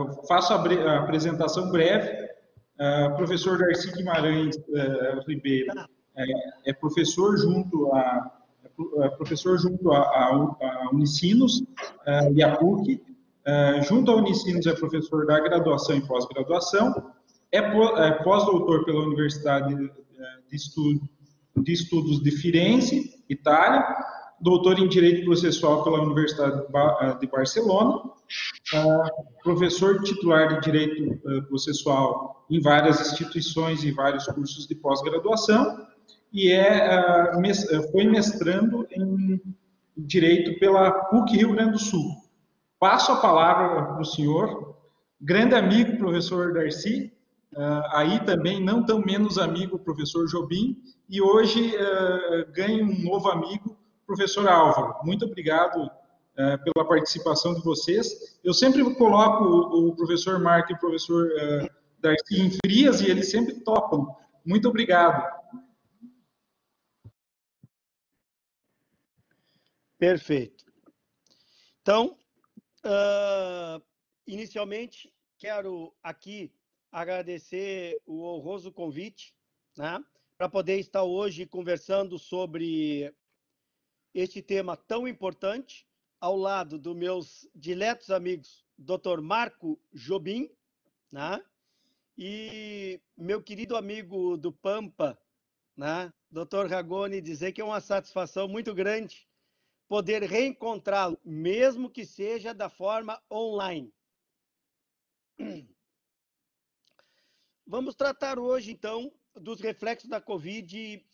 eu faço a apresentação breve. Professor Darcy Guimarães Ribeiro é professor junto a Unicinos e a PUC. Junto à Unicinos é professor da graduação e pós-graduação. É pós-doutor pela Universidade de Estudos de Firenze, Itália. Doutor em Direito Processual pela Universidade de Barcelona. Professor titular de Direito Processual em várias instituições e vários cursos de pós-graduação. E foi mestrando em Direito pela PUC Rio Grande do Sul. Passo a palavra para o senhor, grande amigo, professor Darcy, aí também não tão menos amigo, professor Jobim, e hoje ganho um novo amigo, professor Álvaro. Muito obrigado pela participação de vocês. Eu sempre coloco o professor Marco e o professor Darcy em frias e eles sempre topam. Muito obrigado. Perfeito. Então, inicialmente, quero aqui agradecer o honroso convite, né, para poder estar hoje conversando sobre este tema tão importante, ao lado dos meus diletos amigos, Dr. Marco Jobim, né, e meu querido amigo do Pampa, né, Dr. Ragone, dizer que é uma satisfação muito grande poder reencontrá-lo, mesmo que seja da forma online. Vamos tratar hoje, então, dos reflexos da Covid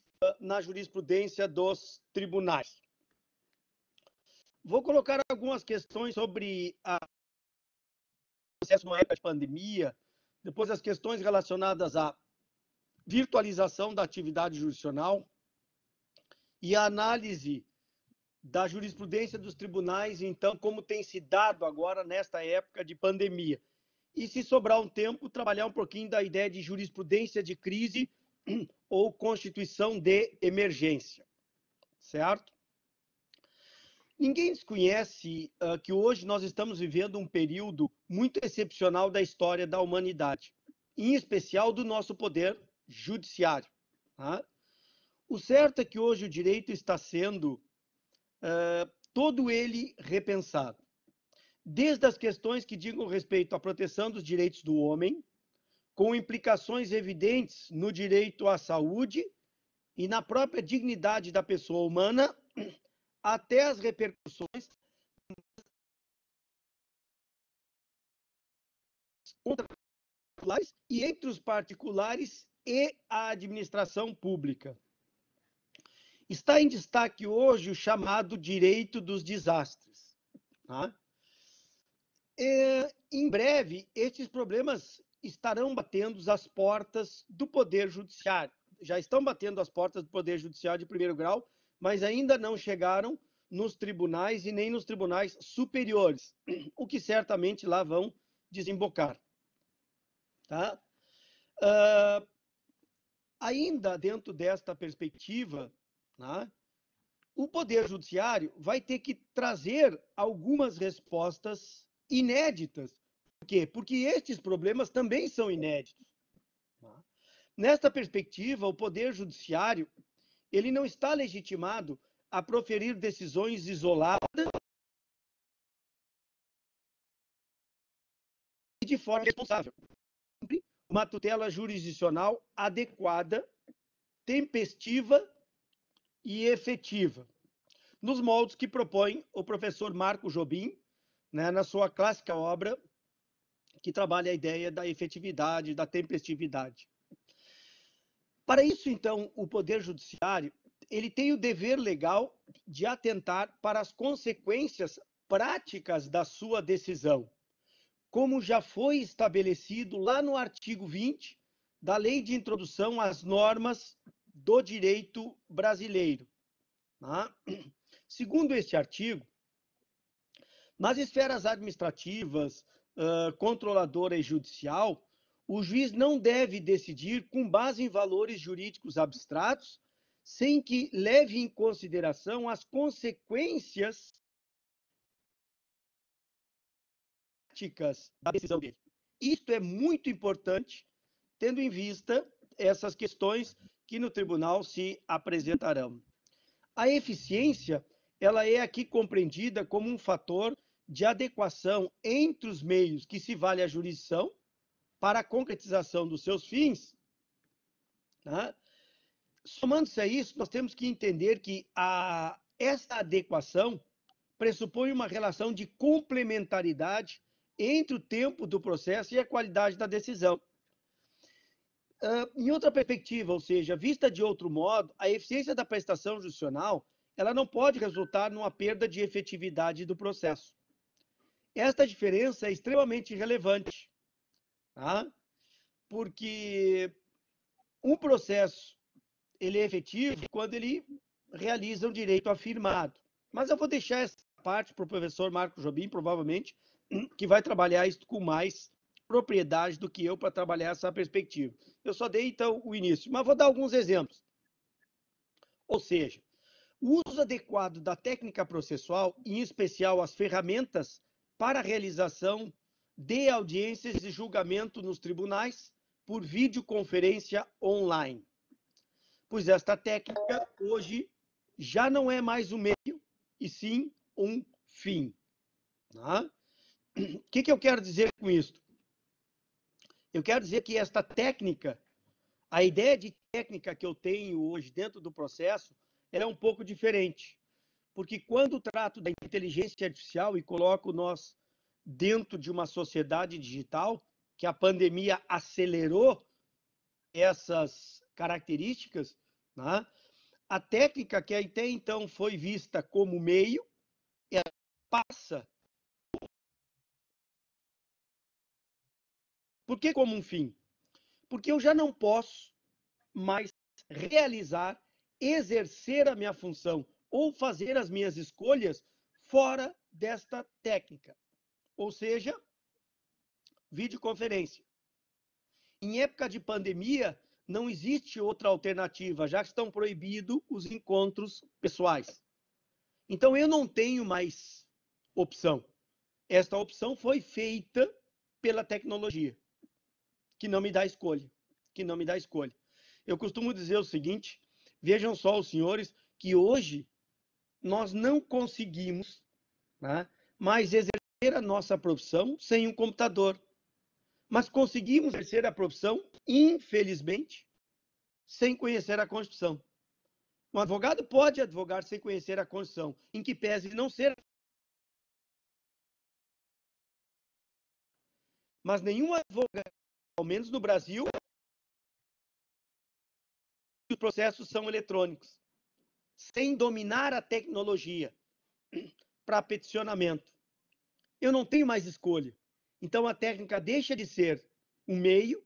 na jurisprudência dos tribunais. Vou colocar algumas questões sobre o processo na época de pandemia, depois as questões relacionadas à virtualização da atividade jurisdicional e a análise da jurisprudência dos tribunais, então, como tem se dado agora nesta época de pandemia. E, se sobrar um tempo, trabalhar um pouquinho da ideia de jurisprudência de crise ou constituição de emergência, certo? Ninguém desconhece que hoje nós estamos vivendo um período muito excepcional da história da humanidade, em especial do nosso poder judiciário. Tá? O certo é que hoje o direito está sendo todo ele repensado. Desde as questões que digam respeito à proteção dos direitos do homem, com implicações evidentes no direito à saúde e na própria dignidade da pessoa humana, até as repercussões contratuais e entre os particulares e a administração pública. Está em destaque hoje o chamado direito dos desastres. Tá? Em breve, estes problemas estarão batendo às portas do Poder Judiciário. Já estão batendo às portas do Poder Judiciário de primeiro grau, mas ainda não chegaram nos tribunais e nem nos tribunais superiores, o que certamente lá vão desembocar. Tá? Ainda dentro desta perspectiva, né, o Poder Judiciário vai ter que trazer algumas respostas inéditas. Por quê? Porque estes problemas também são inéditos. Tá? Nesta perspectiva, o Poder Judiciário ele não está legitimado a proferir decisões isoladas e de forma responsável. Uma tutela jurisdicional adequada, tempestiva e efetiva, nos moldes que propõe o professor Marco Jobim, né, na sua clássica obra, que trabalha a ideia da efetividade, da tempestividade. Para isso, então, o Poder Judiciário ele tem o dever legal de atentar para as consequências práticas da sua decisão, como já foi estabelecido lá no artigo 20 da Lei de Introdução às Normas do Direito Brasileiro. Tá? Segundo este artigo, nas esferas administrativas, controladora e judicial, o juiz não deve decidir com base em valores jurídicos abstratos, sem que leve em consideração as consequências práticas da decisão dele. Isto é muito importante, tendo em vista essas questões que no tribunal se apresentarão. A eficiência, ela é aqui compreendida como um fator de adequação entre os meios que se vale a jurisdição para a concretização dos seus fins, né? Somando-se a isso, nós temos que entender que essa adequação pressupõe uma relação de complementaridade entre o tempo do processo e a qualidade da decisão. Em outra perspectiva, ou seja, vista de outro modo, a eficiência da prestação judicional, ela não pode resultar numa perda de efetividade do processo. Esta diferença é extremamente relevante, tá? Porque um processo ele é efetivo quando ele realiza um direito afirmado. Mas eu vou deixar essa parte para o professor Marco Jobim, provavelmente, que vai trabalhar isso com mais propriedade do que eu para trabalhar essa perspectiva. Eu só dei, então, o início, mas vou dar alguns exemplos. Ou seja, o uso adequado da técnica processual, em especial as ferramentas para a realização de audiências de julgamento nos tribunais por videoconferência online. Pois esta técnica, hoje, já não é mais um meio, e sim um fim. Tá? O que eu quero dizer com isso? Eu quero dizer que esta técnica, a ideia de técnica que eu tenho hoje dentro do processo, ela é um pouco diferente. Porque quando trato da inteligência artificial e coloco nós dentro de uma sociedade digital, que a pandemia acelerou essas características, né? A técnica que até então foi vista como meio, ela passa. Por que como um fim? Porque eu já não posso mais realizar, exercer a minha função ou fazer as minhas escolhas fora desta técnica. Ou seja, videoconferência. Em época de pandemia, não existe outra alternativa, já estão proibidos os encontros pessoais. Então, eu não tenho mais opção. Esta opção foi feita pela tecnologia, que não me dá escolha. Que não me dá escolha. Eu costumo dizer o seguinte, vejam só os senhores, que hoje nós não conseguimos, né, mais exercer a nossa profissão sem um computador. Mas conseguimos exercer a profissão, infelizmente, sem conhecer a Constituição. Um advogado pode advogar sem conhecer a Constituição, em que pese não ser. Mas nenhum advogado, ao menos no Brasil, os processos são eletrônicos, sem dominar a tecnologia para peticionamento. Eu não tenho mais escolha. Então a técnica deixa de ser um meio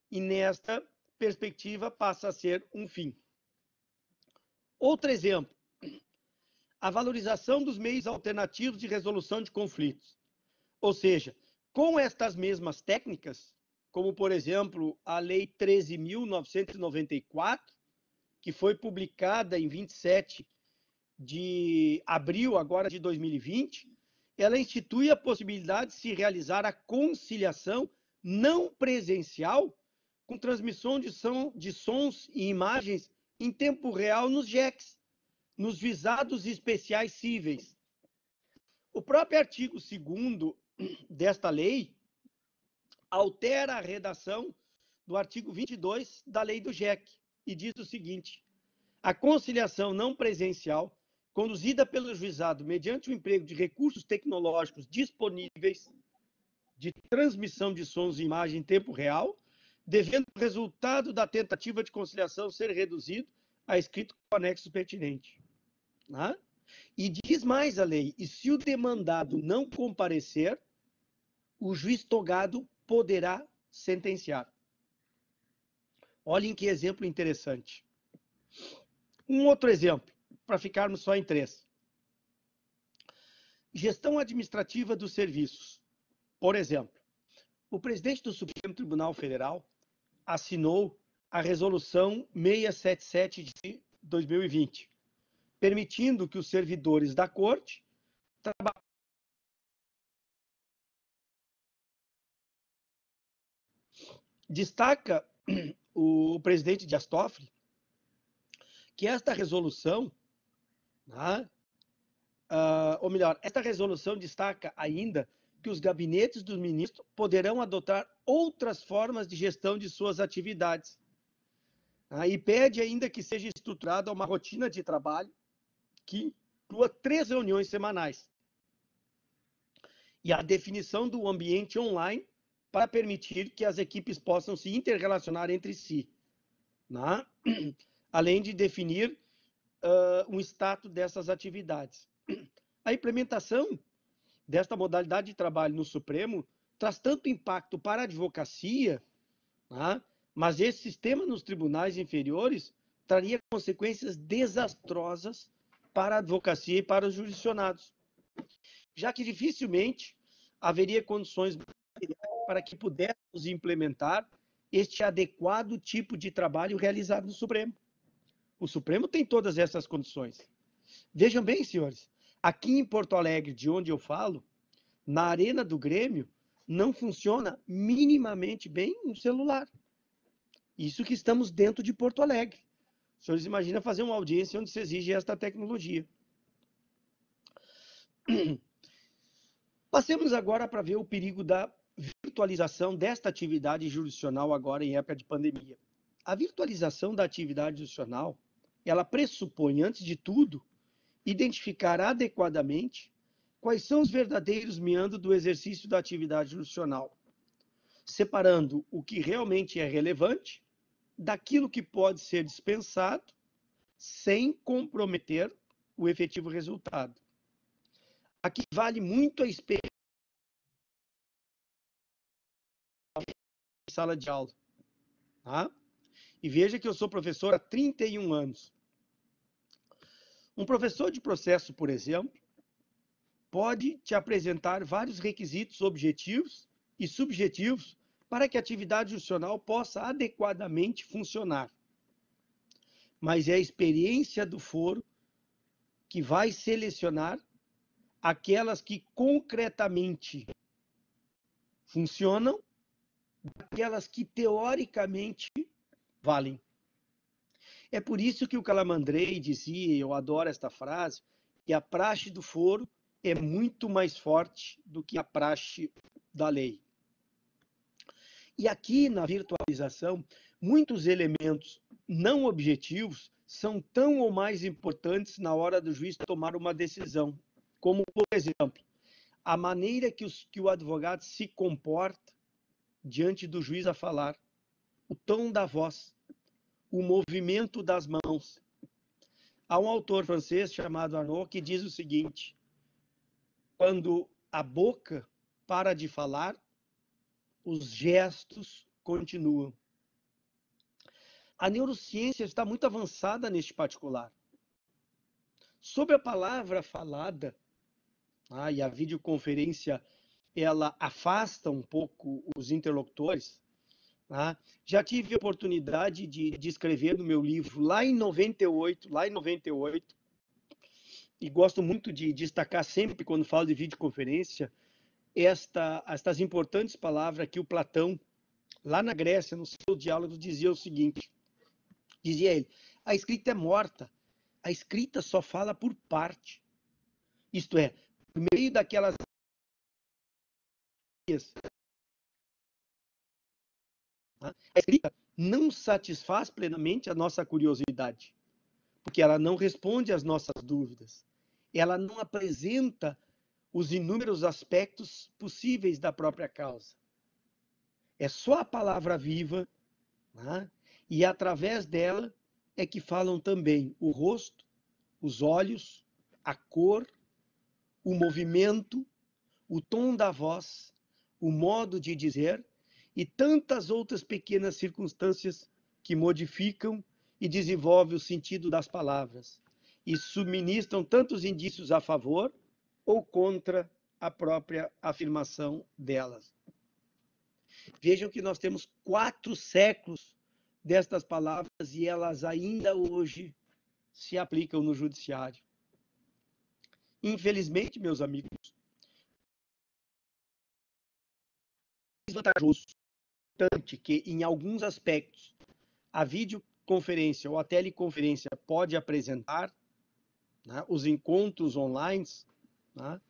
e nesta perspectiva passa a ser um fim. Outro exemplo, a valorização dos meios alternativos de resolução de conflitos. Ou seja, com estas mesmas técnicas, como por exemplo a Lei 13.994, que foi publicada em 27 de abril agora de 2020, ela institui a possibilidade de se realizar a conciliação não presencial com transmissão de sons e imagens em tempo real nos JECs, nos juizados especiais cíveis. O próprio artigo 2º desta lei altera a redação do artigo 22 da lei do JEC e diz o seguinte: a conciliação não presencial, conduzida pelo juizado mediante o emprego de recursos tecnológicos disponíveis de transmissão de sons e imagem em tempo real, devendo o resultado da tentativa de conciliação ser reduzido a escrito com anexo pertinente. Né? E diz mais a lei, e se o demandado não comparecer, o juiz togado poderá sentenciar. Olhem que exemplo interessante. Um outro exemplo, para ficarmos só em 3. Gestão administrativa dos serviços. Por exemplo, o presidente do Supremo Tribunal Federal assinou a Resolução 677 de 2020, permitindo que os servidores da Corte trabalhem Destaca o presidente Dias Toffoli que esta resolução, né, ou melhor, esta resolução destaca ainda que os gabinetes dos ministros poderão adotar outras formas de gestão de suas atividades. E pede ainda que seja estruturada uma rotina de trabalho que inclua 3 reuniões semanais. E a definição do ambiente online para permitir que as equipes possam se interrelacionar entre si, né? Além de definir um status dessas atividades. A implementação desta modalidade de trabalho no Supremo traz tanto impacto para a advocacia, né? Mas esse sistema nos tribunais inferiores traria consequências desastrosas para a advocacia e para os jurisdicionados, já que dificilmente haveria condições para que pudéssemos implementar este adequado tipo de trabalho realizado no Supremo. O Supremo tem todas essas condições. Vejam bem, senhores, aqui em Porto Alegre, de onde eu falo, na Arena do Grêmio, não funciona minimamente bem um celular. Isso que estamos dentro de Porto Alegre. Os senhores imaginam fazer uma audiência onde se exige esta tecnologia. Passemos agora para ver o perigo da virtualização desta atividade jurisdicional agora em época de pandemia. A virtualização da atividade jurisdicional, ela pressupõe, antes de tudo, identificar adequadamente quais são os verdadeiros meandros do exercício da atividade jurisdicional, separando o que realmente é relevante daquilo que pode ser dispensado sem comprometer o efetivo resultado. Aqui vale muito a experiência em sala de aula. Tá? E veja que eu sou professor há 31 anos. Um professor de processo, por exemplo, pode te apresentar vários requisitos objetivos e subjetivos para que a atividade jurisdicional possa adequadamente funcionar. Mas é a experiência do foro que vai selecionar aquelas que concretamente funcionam, aquelas que teoricamente valem. É por isso que o Calamandrei dizia, e eu adoro esta frase, que a praxe do foro é muito mais forte do que a praxe da lei. E aqui na virtualização, muitos elementos não objetivos são tão ou mais importantes na hora do juiz tomar uma decisão, como, por exemplo, a maneira que o advogado se comporta diante do juiz a falar, o tom da voz, o movimento das mãos. Há um autor francês chamado Arnaud que diz o seguinte: quando a boca para de falar, os gestos continuam. A neurociência está muito avançada neste particular. Sobre a palavra falada, e a videoconferência ela afasta um pouco os interlocutores, já tive a oportunidade de escrever no meu livro lá em 98, e gosto muito de destacar sempre quando falo de videoconferência, estas importantes palavras que o Platão, lá na Grécia, no seu diálogo, dizia o seguinte, dizia ele, a escrita é morta, a escrita só fala por parte, isto é, por meio daquelas a escrita não satisfaz plenamente a nossa curiosidade, porque ela não responde às nossas dúvidas, ela não apresenta os inúmeros aspectos possíveis da própria causa. É só a palavra viva, e através dela é que falam também o rosto, os olhos, a cor, o movimento, o tom da voz, o modo de dizer e tantas outras pequenas circunstâncias que modificam e desenvolvem o sentido das palavras e subministram tantos indícios a favor ou contra a própria afirmação delas. Vejam que nós temos 4 séculos destas palavras e elas ainda hoje se aplicam no judiciário. Infelizmente, meus amigos, é desvantajoso importante que, em alguns aspectos, a videoconferência ou a teleconferência pode apresentar, né, os encontros online, né,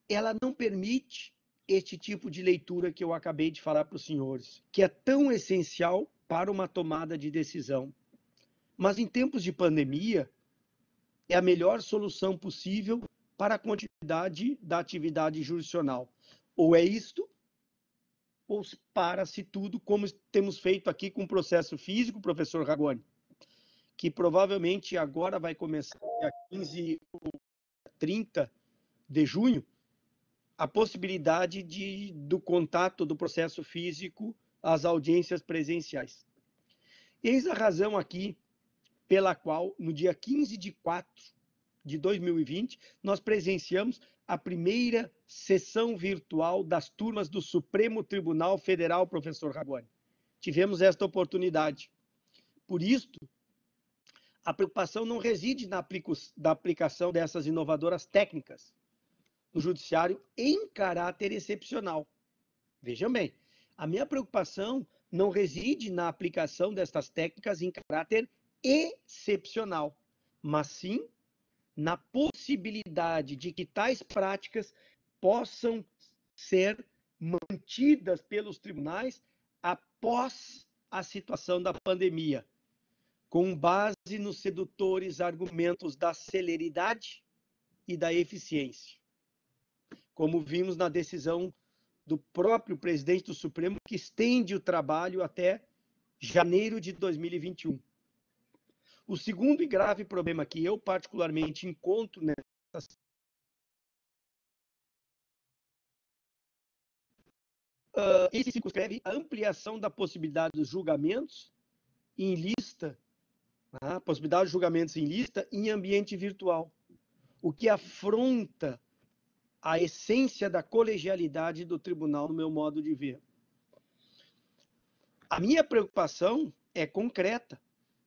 ela não permite este tipo de leitura que eu acabei de falar para os senhores, que é tão essencial para uma tomada de decisão. Mas em tempos de pandemia, é a melhor solução possível para a continuidade da atividade jurisdicional. Ou é isto, ou para-se tudo, como temos feito aqui com o processo físico, professor Ragone, que provavelmente agora vai começar dia 15 ou 30 de junho, a possibilidade do contato do processo físico às audiências presenciais. Eis a razão aqui pela qual, no dia 15 de 4 de 2020, nós presenciamos a primeira sessão virtual das turmas do Supremo Tribunal Federal, professor Ragone. Tivemos esta oportunidade. Por isto, a preocupação não reside na aplicação dessas inovadoras técnicas no judiciário em caráter excepcional. Vejam bem, a minha preocupação não reside na aplicação destas técnicas em caráter excepcional, mas sim na possibilidade de que tais práticas possam ser mantidas pelos tribunais após a situação da pandemia, com base nos sedutores argumentos da celeridade e da eficiência, como vimos na decisão do próprio presidente do Supremo, que estende o trabalho até janeiro de 2021. O segundo e grave problema que eu particularmente encontro nessas esse circunscreve a ampliação da possibilidade dos julgamentos em lista, a possibilidade de julgamentos em lista em ambiente virtual, o que afronta a essência da colegialidade do tribunal, no meu modo de ver. A minha preocupação é concreta.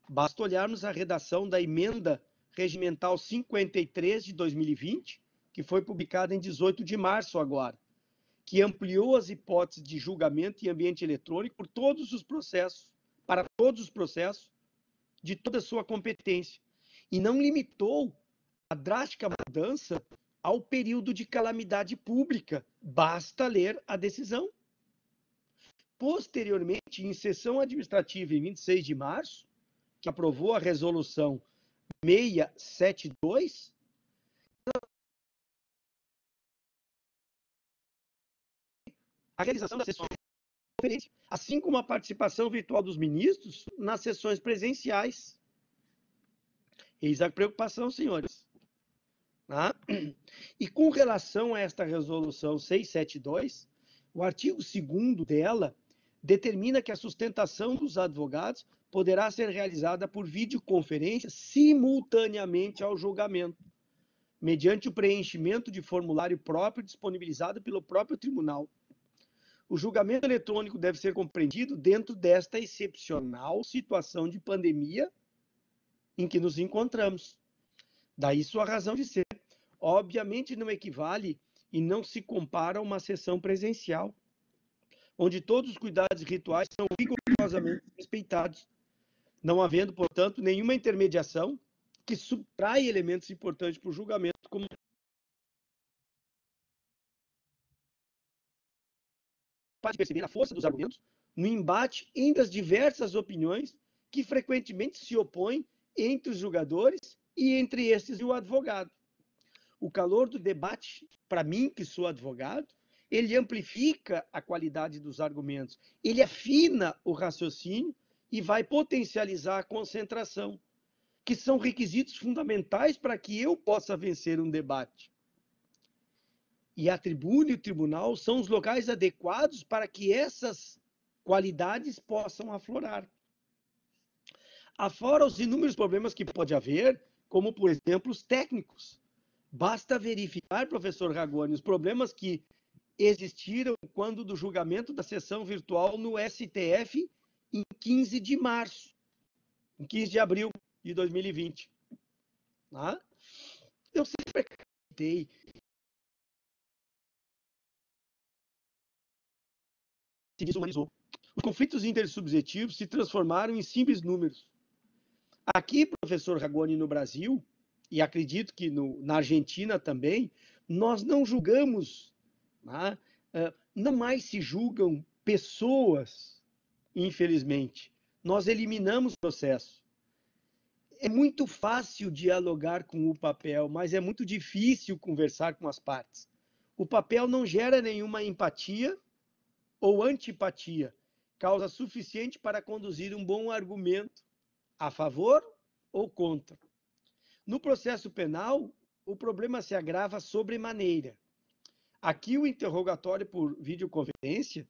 Basta olharmos a redação da emenda regimental 53 de 2020, que foi publicada em 18 de março agora, que ampliou as hipóteses de julgamento em ambiente eletrônico por todos os processos, para todos os processos, de toda a sua competência, e não limitou a drástica mudança ao período de calamidade pública. Basta ler a decisão. Posteriormente, em sessão administrativa em 26 de março, que aprovou a resolução 672, a realização das sessões de conferência, assim como a participação virtual dos ministros nas sessões presenciais. Eis a preocupação, senhores. Tá? E com relação a esta resolução 672, o artigo 2º dela determina que a sustentação dos advogados poderá ser realizada por videoconferência simultaneamente ao julgamento, mediante o preenchimento de formulário próprio disponibilizado pelo próprio tribunal. O julgamento eletrônico deve ser compreendido dentro desta excepcional situação de pandemia em que nos encontramos. Daí sua razão de ser. Obviamente não equivale e não se compara a uma sessão presencial, onde todos os cuidados rituais são rigorosamente respeitados, não havendo, portanto, nenhuma intermediação que subtrai elementos importantes para o julgamento, como pode perceber a força dos argumentos no embate entre as diversas opiniões que frequentemente se opõem entre os julgadores e entre estes e o advogado. O calor do debate, para mim, que sou advogado, ele amplifica a qualidade dos argumentos, ele afina o raciocínio e vai potencializar a concentração, que são requisitos fundamentais para que eu possa vencer um debate. E a tribuna e o tribunal são os locais adequados para que essas qualidades possam aflorar. Afora os inúmeros problemas que pode haver, como, por exemplo, os técnicos. Basta verificar, professor Ragone, os problemas que existiram quando do julgamento da sessão virtual no STF em 15 de março, em 15 de abril de 2020. Tá? Eu sempre acreditei se desumanizou. Os conflitos intersubjetivos se transformaram em simples números. Aqui, professor Ragone, no Brasil, e acredito que na Argentina também, nós não julgamos, né? Não mais se julgam pessoas, infelizmente. Nós eliminamos o processo. É muito fácil dialogar com o papel, mas é muito difícil conversar com as partes. O papel não gera nenhuma empatia ou antipatia, causa suficiente para conduzir um bom argumento a favor ou contra. No processo penal, o problema se agrava sobremaneira. Aqui, o interrogatório por videoconferência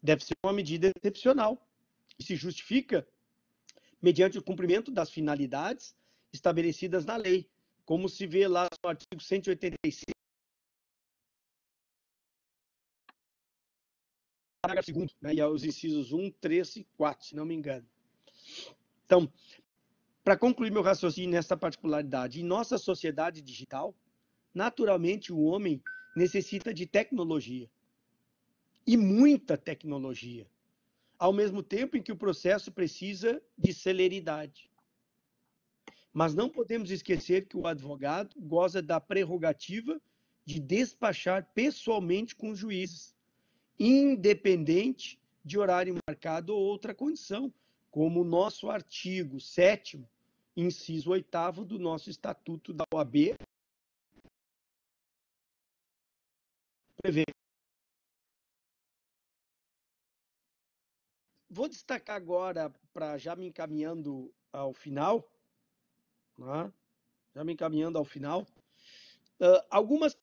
deve ser uma medida excepcional e se justifica mediante o cumprimento das finalidades estabelecidas na lei, como se vê lá no artigo 186, parágrafo 2º, né, e aos incisos 1, 3 e 4, se não me engano. Então, para concluir meu raciocínio nessa particularidade, em nossa sociedade digital, naturalmente o homem necessita de tecnologia, e muita tecnologia, ao mesmo tempo em que o processo precisa de celeridade. Mas não podemos esquecer que o advogado goza da prerrogativa de despachar pessoalmente com os juízes, independente de horário marcado ou outra condição, como o nosso artigo 7º, inciso 8º do nosso Estatuto da OAB prevê. Vou destacar agora, para já me encaminhando ao final, né? Algumas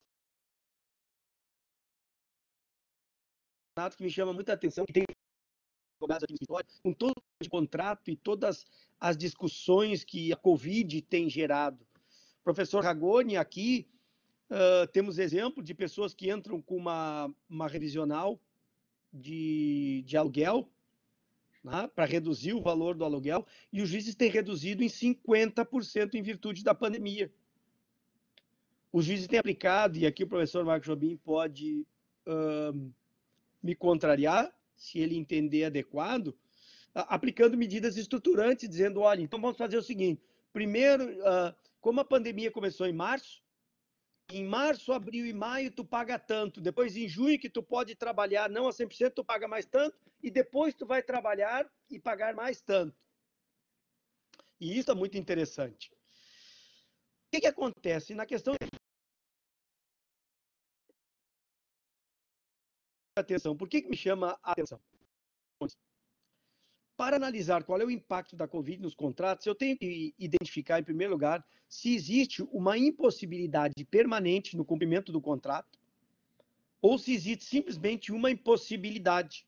que me chamam muita atenção, que tem advogados aqui no escritório, com todo o contrato e todas as discussões que a Covid tem gerado. Professor Ragone, aqui temos exemplo de pessoas que entram com uma revisional de aluguel, né, para reduzir o valor do aluguel, e os juízes têm reduzido em 50% em virtude da pandemia. Os juízes têm aplicado, e aqui o professor Marcos Jobim pode me contrariar, se ele entender adequado, aplicando medidas estruturantes, dizendo, olha, então vamos fazer o seguinte, primeiro, como a pandemia começou em março, abril e maio tu paga tanto, depois em junho que tu pode trabalhar não a 100%, tu paga mais tanto, e depois tu vai trabalhar e pagar mais tanto. E isso é muito interessante. O que acontece? Na questão de atenção, por que me chama a atenção? Para analisar qual é o impacto da Covid nos contratos, eu tenho que identificar, em primeiro lugar, se existe uma impossibilidade permanente no cumprimento do contrato, ou se existe simplesmente uma impossibilidade,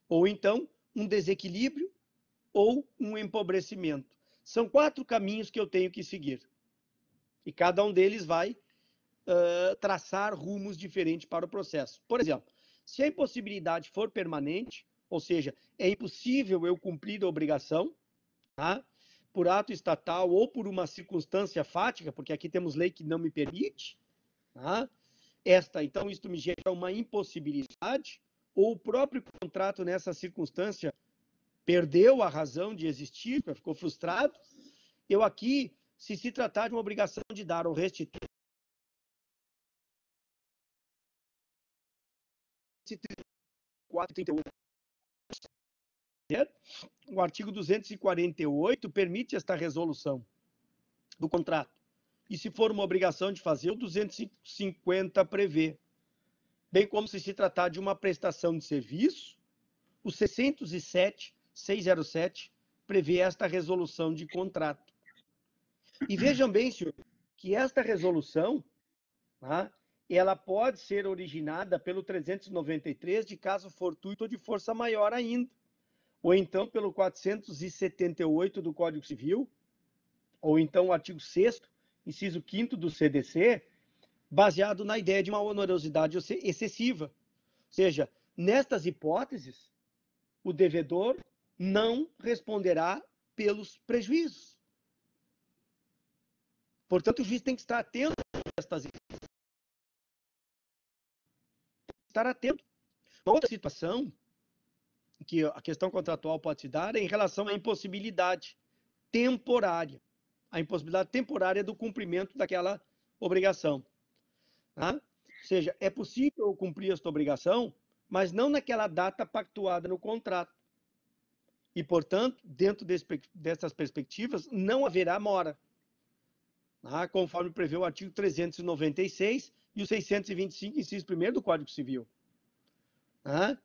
ou então um desequilíbrio ou um empobrecimento. São 4 caminhos que eu tenho que seguir. E cada um deles vai traçar rumos diferentes para o processo. Por exemplo, se a impossibilidade for permanente, ou seja, é impossível eu cumprir a obrigação, tá? Por ato estatal ou por uma circunstância fática, porque aqui temos lei que não me permite, tá? Então, isto me gera uma impossibilidade, ou o próprio contrato nessa circunstância perdeu a razão de existir, ficou frustrado. Eu aqui, se tratar de uma obrigação de dar ou restituir, o artigo 248 permite esta resolução do contrato. E se for uma obrigação de fazer, o 250 prevê. Bem como se tratar de uma prestação de serviço, o 607 prevê esta resolução de contrato. E vejam bem, senhor, que esta resolução, tá, ela pode ser originada pelo 393 de caso fortuito ou de força maior ainda, ou então pelo 478 do Código Civil, ou então o artigo 6º, inciso 5º do CDC, baseado na ideia de uma onerosidade excessiva. Ou seja, nestas hipóteses, o devedor não responderá pelos prejuízos. Portanto, o juiz tem que estar atento a estas hipóteses. Estar atento. Uma outra situação que a questão contratual pode se dar é em relação à impossibilidade temporária. A impossibilidade temporária do cumprimento daquela obrigação. Tá? Ou seja, é possível cumprir esta obrigação, mas não naquela data pactuada no contrato. E, portanto, dentro dessas perspectivas, não haverá mora, tá? Conforme prevê o artigo 396 e o 625, inciso 1º do Código Civil. Tá?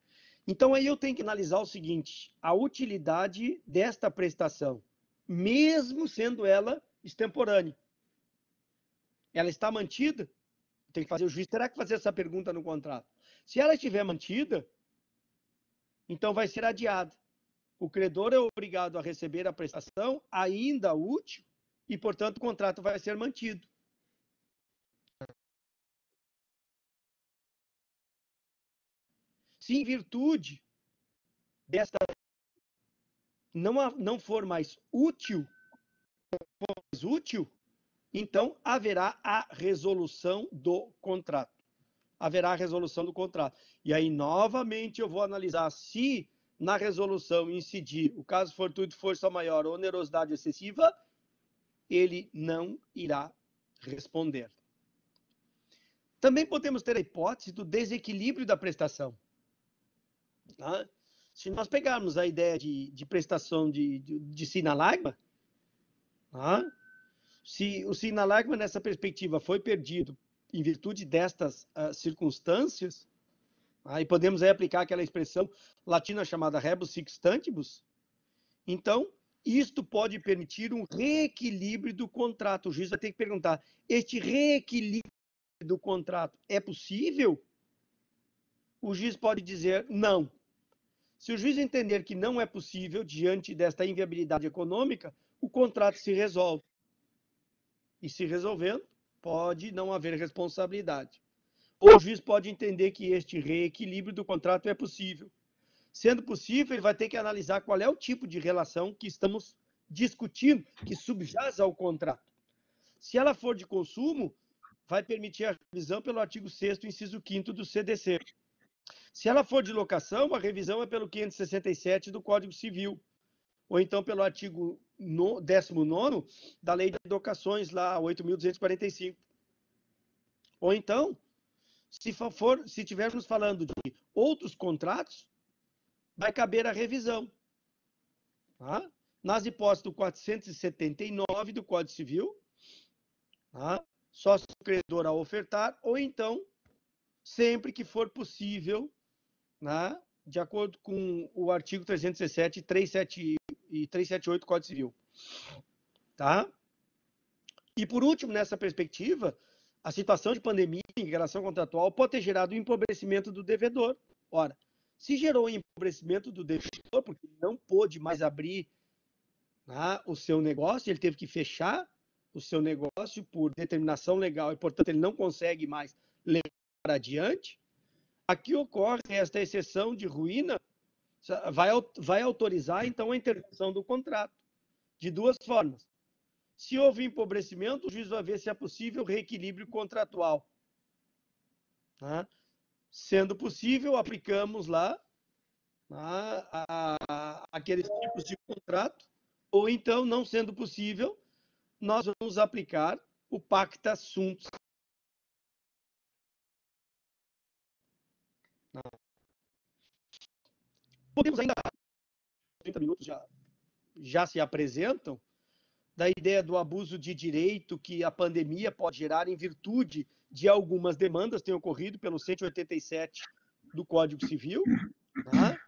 Então, aí eu tenho que analisar o seguinte, a utilidade desta prestação, mesmo sendo ela extemporânea. Ela está mantida? Tem que fazer, o juiz terá que fazer essa pergunta no contrato. Se ela estiver mantida, então vai ser adiada. O credor é obrigado a receber a prestação ainda útil e, portanto, o contrato vai ser mantido. Se em virtude desta não for mais útil, então haverá a resolução do contrato. Haverá a resolução do contrato. E aí, novamente, eu vou analisar se na resolução incidir o caso fortuito, força maior ou onerosidade excessiva, ele não irá responder. Também podemos ter a hipótese do desequilíbrio da prestação. Tá? Se nós pegarmos a ideia de prestação de sinalagma, tá? Se o sinalagma nessa perspectiva foi perdido em virtude destas circunstâncias, aí podemos aí aplicar aquela expressão latina chamada rebus sic stantibus, então isto pode permitir um reequilíbrio do contrato. O juiz vai ter que perguntar, este reequilíbrio do contrato é possível? O juiz pode dizer não. Se o juiz entender que não é possível, diante desta inviabilidade econômica, o contrato se resolve. E se resolvendo, pode não haver responsabilidade. Ou o juiz pode entender que este reequilíbrio do contrato é possível. Sendo possível, ele vai ter que analisar qual é o tipo de relação que estamos discutindo, que subjaz ao contrato. Se ela for de consumo, vai permitir a revisão pelo artigo 6º, inciso 5º do CDC. Se ela for de locação, a revisão é pelo 567 do Código Civil, ou então pelo artigo 19º da Lei de Locações, lá, 8.245. Ou então, se estivermos falando de outros contratos, vai caber a revisão. Tá? Nas hipóteses do 479 do Código Civil, tá? Sócio credor a ofertar, ou então, sempre que for possível, né? De acordo com o artigo 317 e 378 do Código Civil. Tá? E, por último, nessa perspectiva, a situação de pandemia em relação contratual pode ter gerado o empobrecimento do devedor. Ora, se gerou o empobrecimento do devedor, porque ele não pôde mais abrir, né, o seu negócio, ele teve que fechar o seu negócio por determinação legal e, portanto, ele não consegue mais levar adiante, aqui ocorre esta exceção de ruína, vai autorizar, então, a interrupção do contrato, de duas formas. Se houve empobrecimento, o juiz vai ver se é possível reequilíbrio contratual. Tá? Sendo possível, aplicamos lá, tá, aqueles tipos de contrato, ou então, não sendo possível, nós vamos aplicar o pacta sunt. Podemos ainda, 30 minutos já se apresentam, da ideia do abuso de direito que a pandemia pode gerar em virtude de algumas demandas que têm ocorrido pelo 187 do Código Civil. Tá?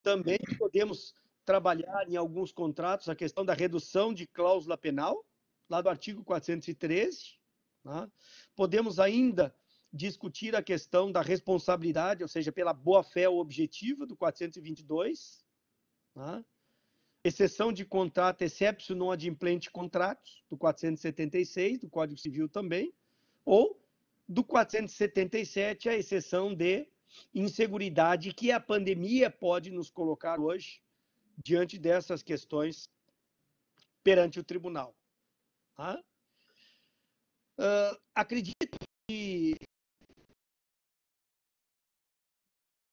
Também podemos trabalhar em alguns contratos a questão da redução de cláusula penal, lá do artigo 413. Tá? Podemos ainda discutir a questão da responsabilidade, ou seja, pela boa-fé objetiva, do 422. Tá? Exceção de contrato, exceptio non adimplente contratos, do 476, do Código Civil também, ou do 477, a exceção de inseguridade que a pandemia pode nos colocar hoje diante dessas questões perante o tribunal. Tá? Acredito que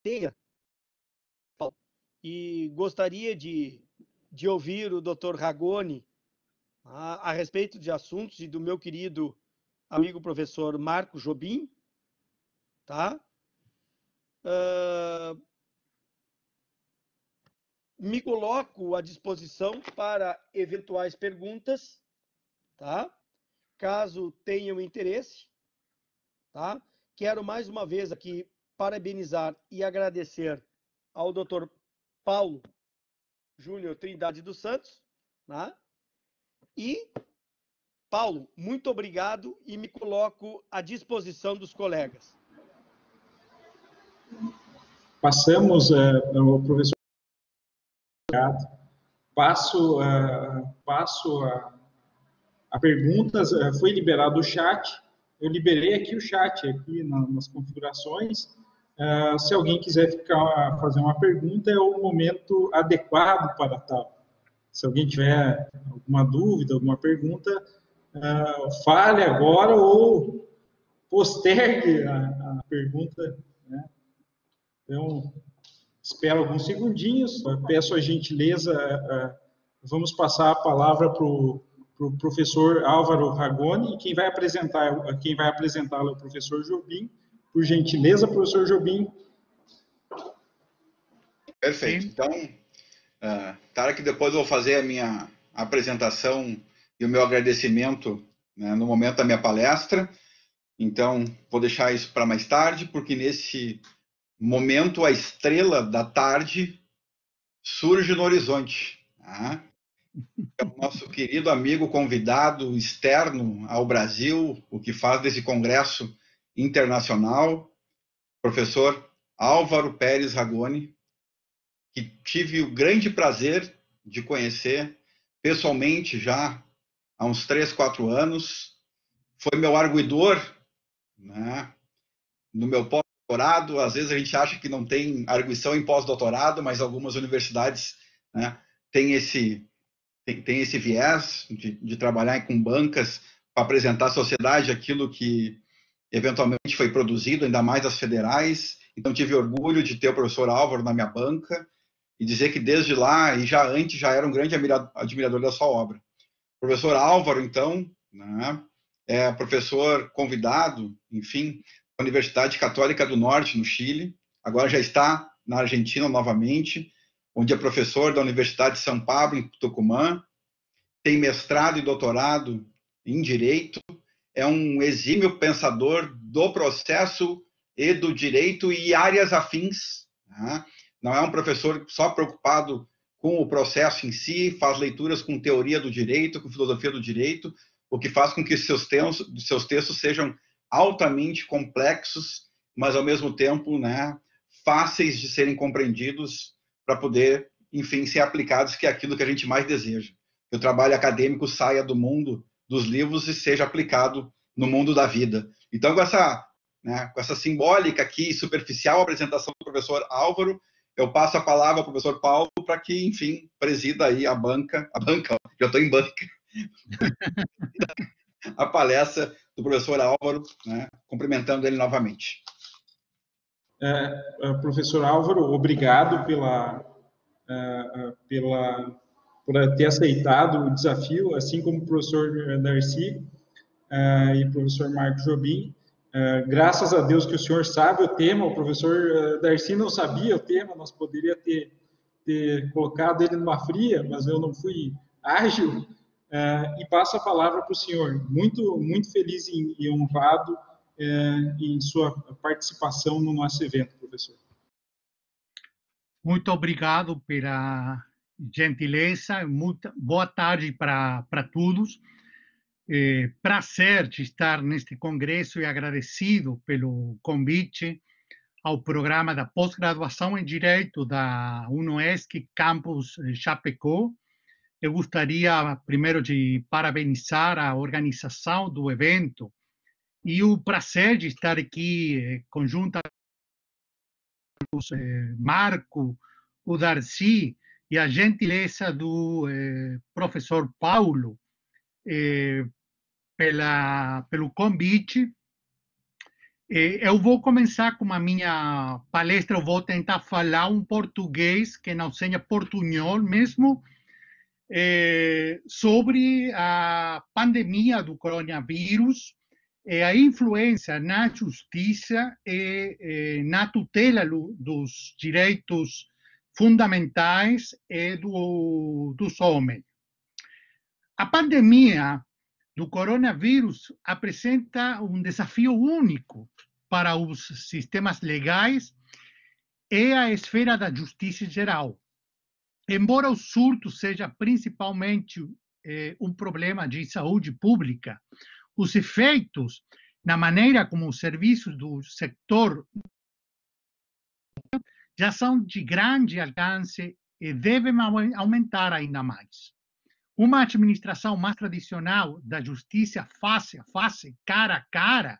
plateia, e gostaria de ouvir o Dr. Ragone a respeito de assuntos e do meu querido amigo professor Marco Jobim, tá? Me coloco à disposição para eventuais perguntas, tá? Caso tenham interesse, tá? Quero mais uma vez aqui parabenizar e agradecer ao Dr. Paulo Júnior Trindade dos Santos, né? E, Paulo, muito obrigado e me coloco à disposição dos colegas. Passamos, o professor, passo a perguntas, foi liberado o chat, eu liberei aqui o chat, aqui nas configurações. Se alguém quiser fazer uma pergunta, é o momento adequado para tal. Se alguém tiver alguma dúvida, alguma pergunta, fale agora ou postergue a pergunta, né? Então, espero alguns segundinhos, peço a gentileza, vamos passar a palavra para o professor Álvaro Ragone, e quem vai apresentá-lo é o professor Jobim. Por gentileza, professor Jobim. Perfeito. Então, claro que depois eu vou fazer a minha apresentação e o meu agradecimento, né, no momento da minha palestra. Então, vou deixar isso para mais tarde, porque nesse momento a estrela da tarde surge no horizonte. Tá? É o nosso querido amigo convidado externo ao Brasil, o que faz desse congresso internacional, professor Álvaro Pérez Ragone, que tive o grande prazer de conhecer pessoalmente já há uns 3, 4 anos. Foi meu arguidor, né, no meu pós-doutorado. Às vezes a gente acha que não tem arguição em pós-doutorado, mas algumas universidades, né, têm esse viés de trabalhar com bancas para apresentar à sociedade aquilo que eventualmente foi produzido, ainda mais as federais. Então tive orgulho de ter o professor Álvaro na minha banca e dizer que desde lá e já antes já era um grande admirador da sua obra. O professor Álvaro, então, né, é professor convidado, enfim, da Universidade Católica do Norte, no Chile, agora já está na Argentina novamente, onde é professor da Universidade de São Pablo, em Tucumã, tem mestrado e doutorado em Direito, é um exímio pensador do processo e do direito e áreas afins, né? Não é um professor só preocupado com o processo em si, faz leituras com teoria do direito, com filosofia do direito, o que faz com que seus textos sejam altamente complexos, mas ao mesmo tempo, né, fáceis de serem compreendidos para poder, enfim, ser aplicados, que é aquilo que a gente mais deseja. Que o trabalho acadêmico saia do mundo dos livros e seja aplicado no mundo da vida. Então, com essa simbólica aqui, superficial apresentação do professor Álvaro, eu passo a palavra ao professor Paulo para que, enfim, presida aí a banca, já estou em banca, a palestra do professor Álvaro, né, cumprimentando ele novamente. Professor Álvaro, obrigado por ter aceitado o desafio, assim como o professor Darcy e o professor Marco Jobim. Graças a Deus que o senhor sabe o tema, o professor Darcy não sabia o tema, nós poderia ter colocado ele numa fria, mas eu não fui ágil, e passo a palavra para o senhor. Muito, muito feliz e honrado em sua participação no nosso evento, professor. Muito obrigado pela gentileza, boa tarde para todos. Prazer de estar neste congresso e agradecido pelo convite ao programa da pós-graduação em Direito da UNOESC Campus Chapecó. Eu gostaria primeiro de parabenizar a organização do evento e o prazer de estar aqui conjuntamente com Marco, o Darcy e a gentileza do professor Paulo pelo convite. Eu vou começar com a minha palestra, eu vou tentar falar um português que não seja portunhol mesmo, sobre a pandemia do coronavírus, a influência na justiça e na tutela dos direitos fundamentais e dos homens. A pandemia do coronavírus apresenta um desafio único para os sistemas legais e a esfera da justiça geral. Embora o surto seja principalmente um problema de saúde pública, os efeitos na maneira como os serviços do setor já são de grande alcance e devem aumentar ainda mais. Uma administração mais tradicional da justiça face a face, cara a cara,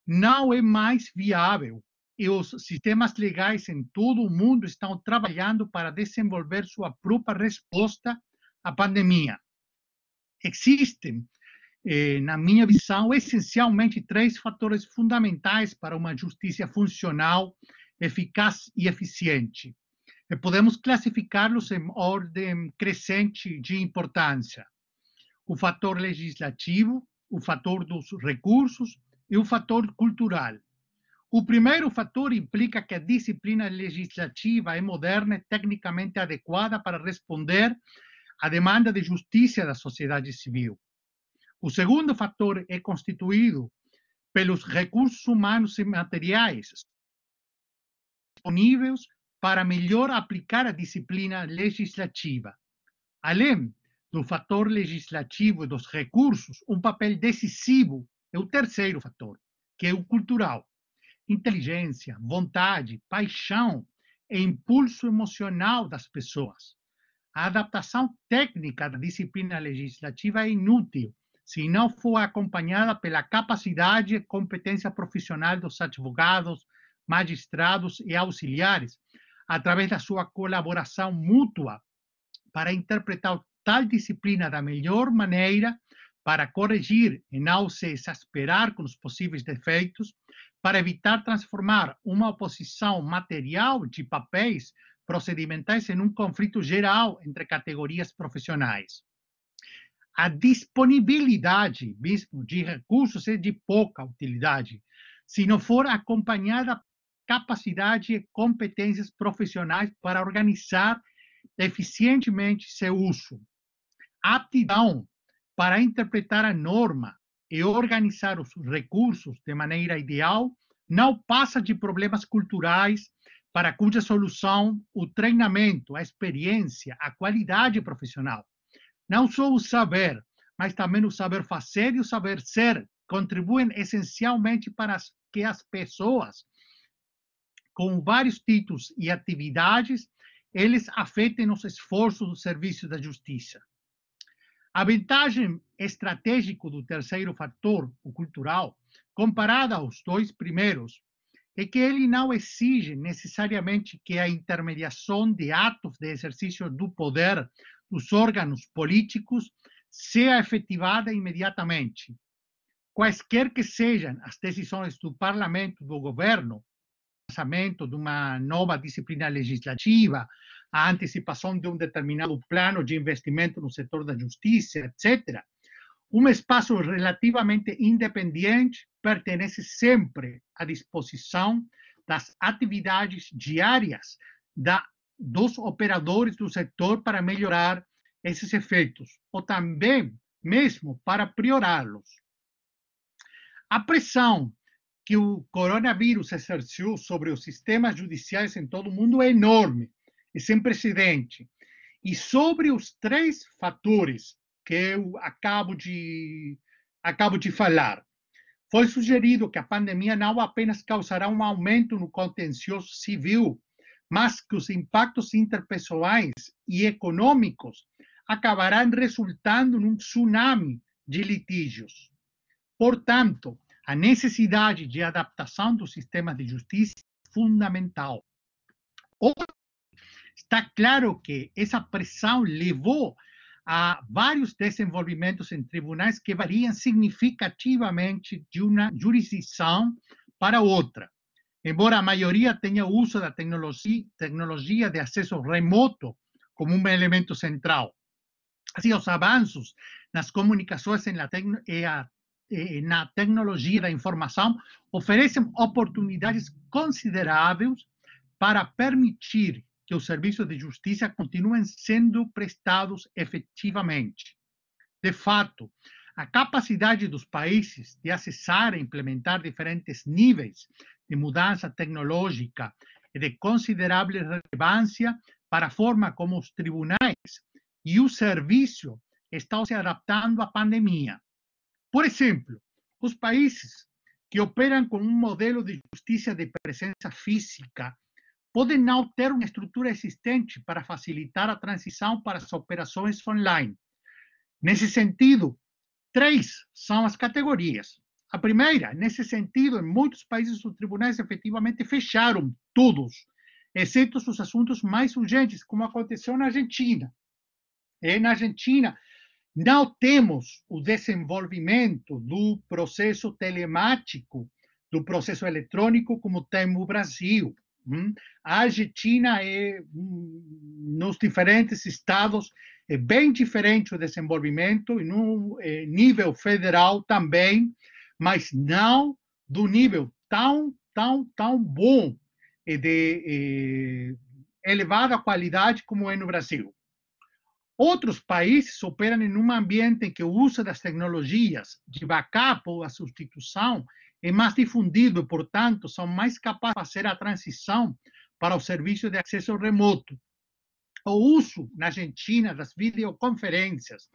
não é mais viável e os sistemas legais em todo o mundo estão trabalhando para desenvolver sua própria resposta à pandemia. Existem, na minha visão, essencialmente 3 fatores fundamentais para uma justiça funcional, eficaz e eficiente. E podemos classificá-los em ordem crescente de importância. O fator legislativo, o fator dos recursos e o fator cultural. O primeiro fator implica que a disciplina legislativa é moderna e tecnicamente adequada para responder à demanda de justiça da sociedade civil. O segundo fator é constituído pelos recursos humanos e materiais disponíveis para melhor aplicar a disciplina legislativa. Além do fator legislativo e dos recursos, um papel decisivo é o terceiro fator, que é o cultural. Inteligência, vontade, paixão e impulso emocional das pessoas. A adaptação técnica da disciplina legislativa é inútil se não for acompanhada pela capacidade e competência profissional dos advogados, magistrados e auxiliares, através da sua colaboração mútua para interpretar tal disciplina da melhor maneira, para corrigir e não se exasperar com os possíveis defeitos, para evitar transformar uma oposição material de papéis procedimentais em um conflito geral entre categorias profissionais. A disponibilidade mesmo de recursos é de pouca utilidade, se não for acompanhada capacidade e competências profissionais para organizar eficientemente seu uso. A aptidão para interpretar a norma e organizar os recursos de maneira ideal não passa de problemas culturais para cuja solução o treinamento, a experiência, a qualidade profissional, não só o saber, mas também o saber fazer e o saber ser, contribuem essencialmente para que as pessoas com vários títulos e atividades, eles afetem os esforços do serviço da justiça. A vantagem estratégica do terceiro fator, o cultural, comparada aos 2 primeiros, é que ele não exige necessariamente que a intermediação de atos de exercício do poder dos órgãos políticos seja efetivada imediatamente. Quaisquer que sejam as decisões do parlamento, do governo, lançamento de uma nova disciplina legislativa, a antecipação de um determinado plano de investimento no setor da justiça, etc., um espaço relativamente independente pertenece sempre à disposição das atividades diárias dos operadores do setor para melhorar esses efeitos, ou também mesmo para piorá-los. A pressão que o coronavírus exerceu sobre os sistemas judiciais em todo o mundo é enorme e sem precedente. E sobre os 3 fatores que eu acabo de falar, foi sugerido que a pandemia não apenas causará um aumento no contencioso civil, mas que os impactos interpessoais e econômicos acabarão resultando num tsunami de litígios. Portanto, a necessidade de adaptação do sistema de justiça é fundamental. Está claro que essa pressão levou a vários desenvolvimentos em tribunais que variam significativamente de uma jurisdição para outra, embora a maioria tenha uso da tecnologia de acesso remoto como um elemento central. Assim, os avanços nas comunicações e na tecnologia da informação oferecem oportunidades consideráveis para permitir que os serviços de justiça continuem sendo prestados efetivamente. De fato, a capacidade dos países de acessar e implementar diferentes níveis de mudança tecnológica é de considerável relevância para a forma como os tribunais e o serviço estão se adaptando à pandemia. Por exemplo, os países que operam com um modelo de justiça de presença física podem não ter uma estrutura existente para facilitar a transição para as operações online. Nesse sentido, 3 são as categorias. A primeira, nesse sentido, em muitos países os tribunais efetivamente fecharam todos, exceto os assuntos mais urgentes, como aconteceu na Argentina. E na Argentina, não temos o desenvolvimento do processo telemático, do processo eletrônico, como tem no Brasil. A Argentina, nos diferentes estados, é bem diferente o desenvolvimento, e no nível federal também, mas não do nível tão bom e de elevada qualidade como é no Brasil. Outros países operam em um ambiente em que o uso das tecnologias de backup ou a substituição é mais difundido e, portanto, são mais capazes de fazer a transição para o serviço de acesso remoto. O uso na Argentina das videoconferências,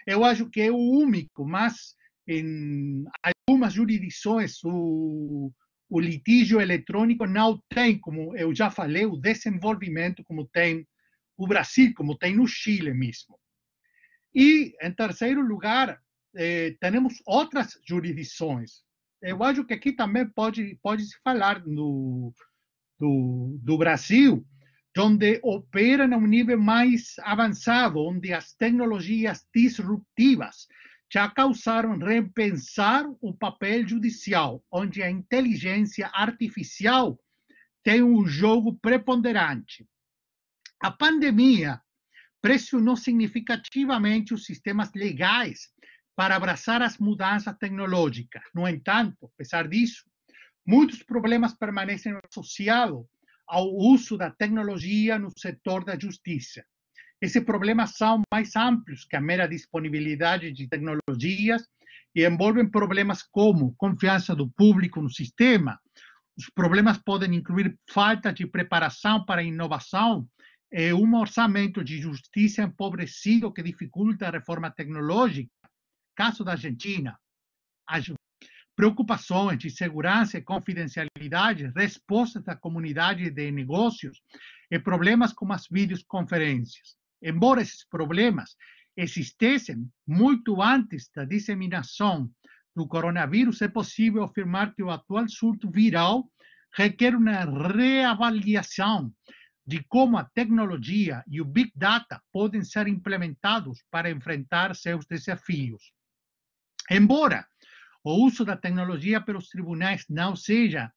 eu acho que é o único, mas em algumas jurisdições o litígio eletrônico não tem, como eu já falei, o desenvolvimento como tem o Brasil, como tem no Chile mesmo. E, em terceiro lugar, temos outras jurisdições. Eu acho que aqui também pode-se falar do Brasil, onde opera a um nível mais avançado, onde as tecnologias disruptivas já causaram repensar o papel judicial, onde a inteligência artificial tem um jogo preponderante. A pandemia pressionou significativamente os sistemas legais para abraçar as mudanças tecnológicas. No entanto, apesar disso, muitos problemas permanecem associados ao uso da tecnologia no setor da justiça. Esses problemas são mais amplos que a mera disponibilidade de tecnologias e envolvem problemas como confiança do público no sistema. Os problemas podem incluir falta de preparação para a inovação e um orçamento de justiça empobrecido que dificulta a reforma tecnológica. Caso da Argentina, as preocupações de segurança e confidencialidade, respostas da comunidade de negócios e problemas como as videoconferências. Embora esses problemas existissem muito antes da disseminação do coronavírus, é possível afirmar que o atual surto viral requer uma reavaliação de como a tecnologia e o Big Data podem ser implementados para enfrentar seus desafios. Embora o uso da tecnologia pelos tribunais não seja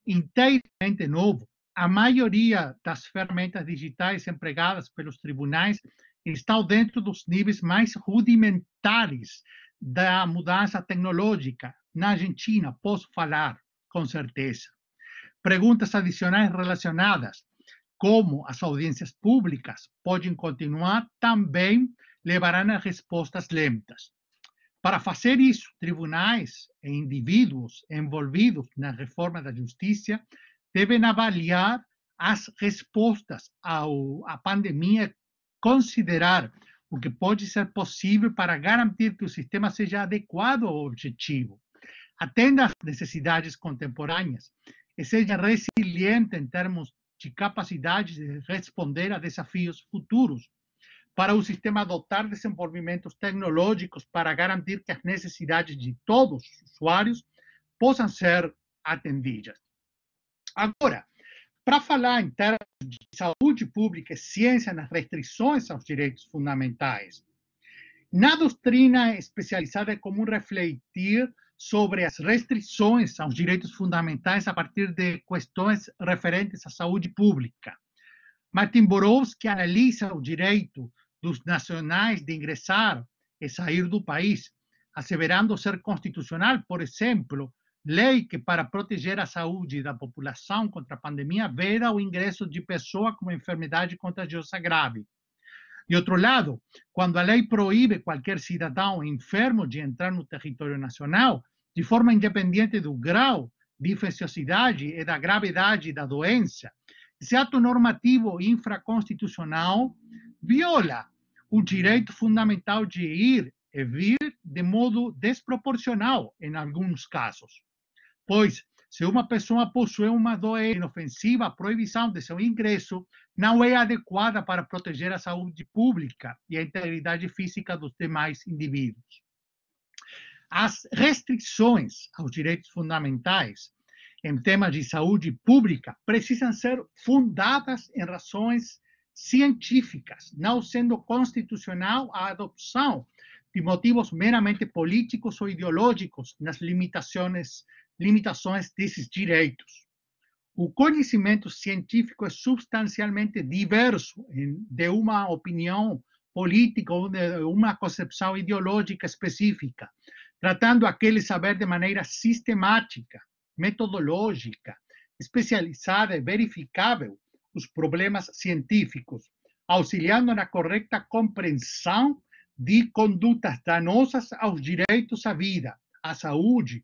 inteiramente novo, a maioria das ferramentas digitais empregadas pelos tribunais estão dentro dos níveis mais rudimentares da mudança tecnológica. Na Argentina, posso falar com certeza. Perguntas adicionais relacionadas, como as audiências públicas podem continuar, também levarão a respostas lentas. Para fazer isso, tribunais e indivíduos envolvidos na reforma da justiça devem avaliar as respostas à pandemia, considerar o que pode ser possível para garantir que o sistema seja adequado ao objetivo, atenda às necessidades contemporâneas e seja resiliente em termos de capacidade de responder a desafios futuros, para o sistema adotar desenvolvimentos tecnológicos para garantir que as necessidades de todos os usuários possam ser atendidas. Agora, para falar em termos de saúde pública e ciência nas restrições aos direitos fundamentais, na doutrina especializada é comum refletir sobre as restrições aos direitos fundamentais a partir de questões referentes à saúde pública. Martin Borowski analisa o direito dos nacionais de ingressar e sair do país, asseverando ser constitucional, por exemplo, lei que, para proteger a saúde da população contra a pandemia, veda o ingresso de pessoa com enfermidade contagiosa grave. De outro lado, quando a lei proíbe qualquer cidadão enfermo de entrar no território nacional, de forma independente do grau de infecciosidade e da gravidade da doença, esse ato normativo infraconstitucional viola o direito fundamental de ir e vir de modo desproporcional em alguns casos. Pois, se uma pessoa possui uma doença inofensiva, a proibição de seu ingresso não é adequada para proteger a saúde pública e a integridade física dos demais indivíduos. As restrições aos direitos fundamentais em temas de saúde pública precisam ser fundadas em razões científicas, não sendo constitucional a adoção de motivos meramente políticos ou ideológicos nas limitações desses direitos. O conhecimento científico é substancialmente diverso de uma opinião política ou de uma concepção ideológica específica, tratando aquele saber de maneira sistemática, metodológica, especializada e verificável os problemas científicos, auxiliando na correta compreensão de condutas danosas aos direitos à vida, à saúde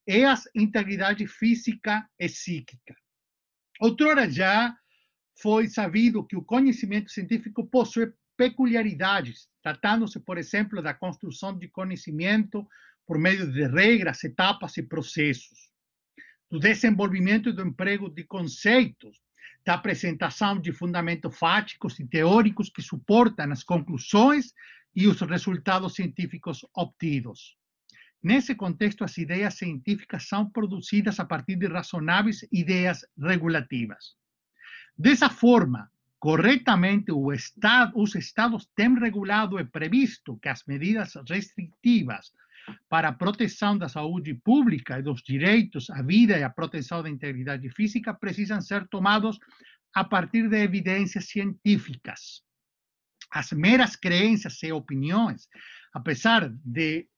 e à integridade física e psíquica. Outrora já foi sabido que o conhecimento científico possui peculiaridades, tratando-se, por exemplo, da construção de conhecimento por meio de regras, etapas e processos, do desenvolvimento e do emprego de conceitos, da apresentação de fundamentos fáticos e teóricos que suportam as conclusões e os resultados científicos obtidos. Nesse contexto, as ideias científicas são produzidas a partir de razonáveis ideias regulativas. Dessa forma, corretamente, os Estados têm regulado e previsto que as medidas restritivas para a proteção da saúde pública e dos direitos à vida e à proteção da integridade física precisam ser tomados a partir de evidências científicas. As meras crenças e opiniões, apesar de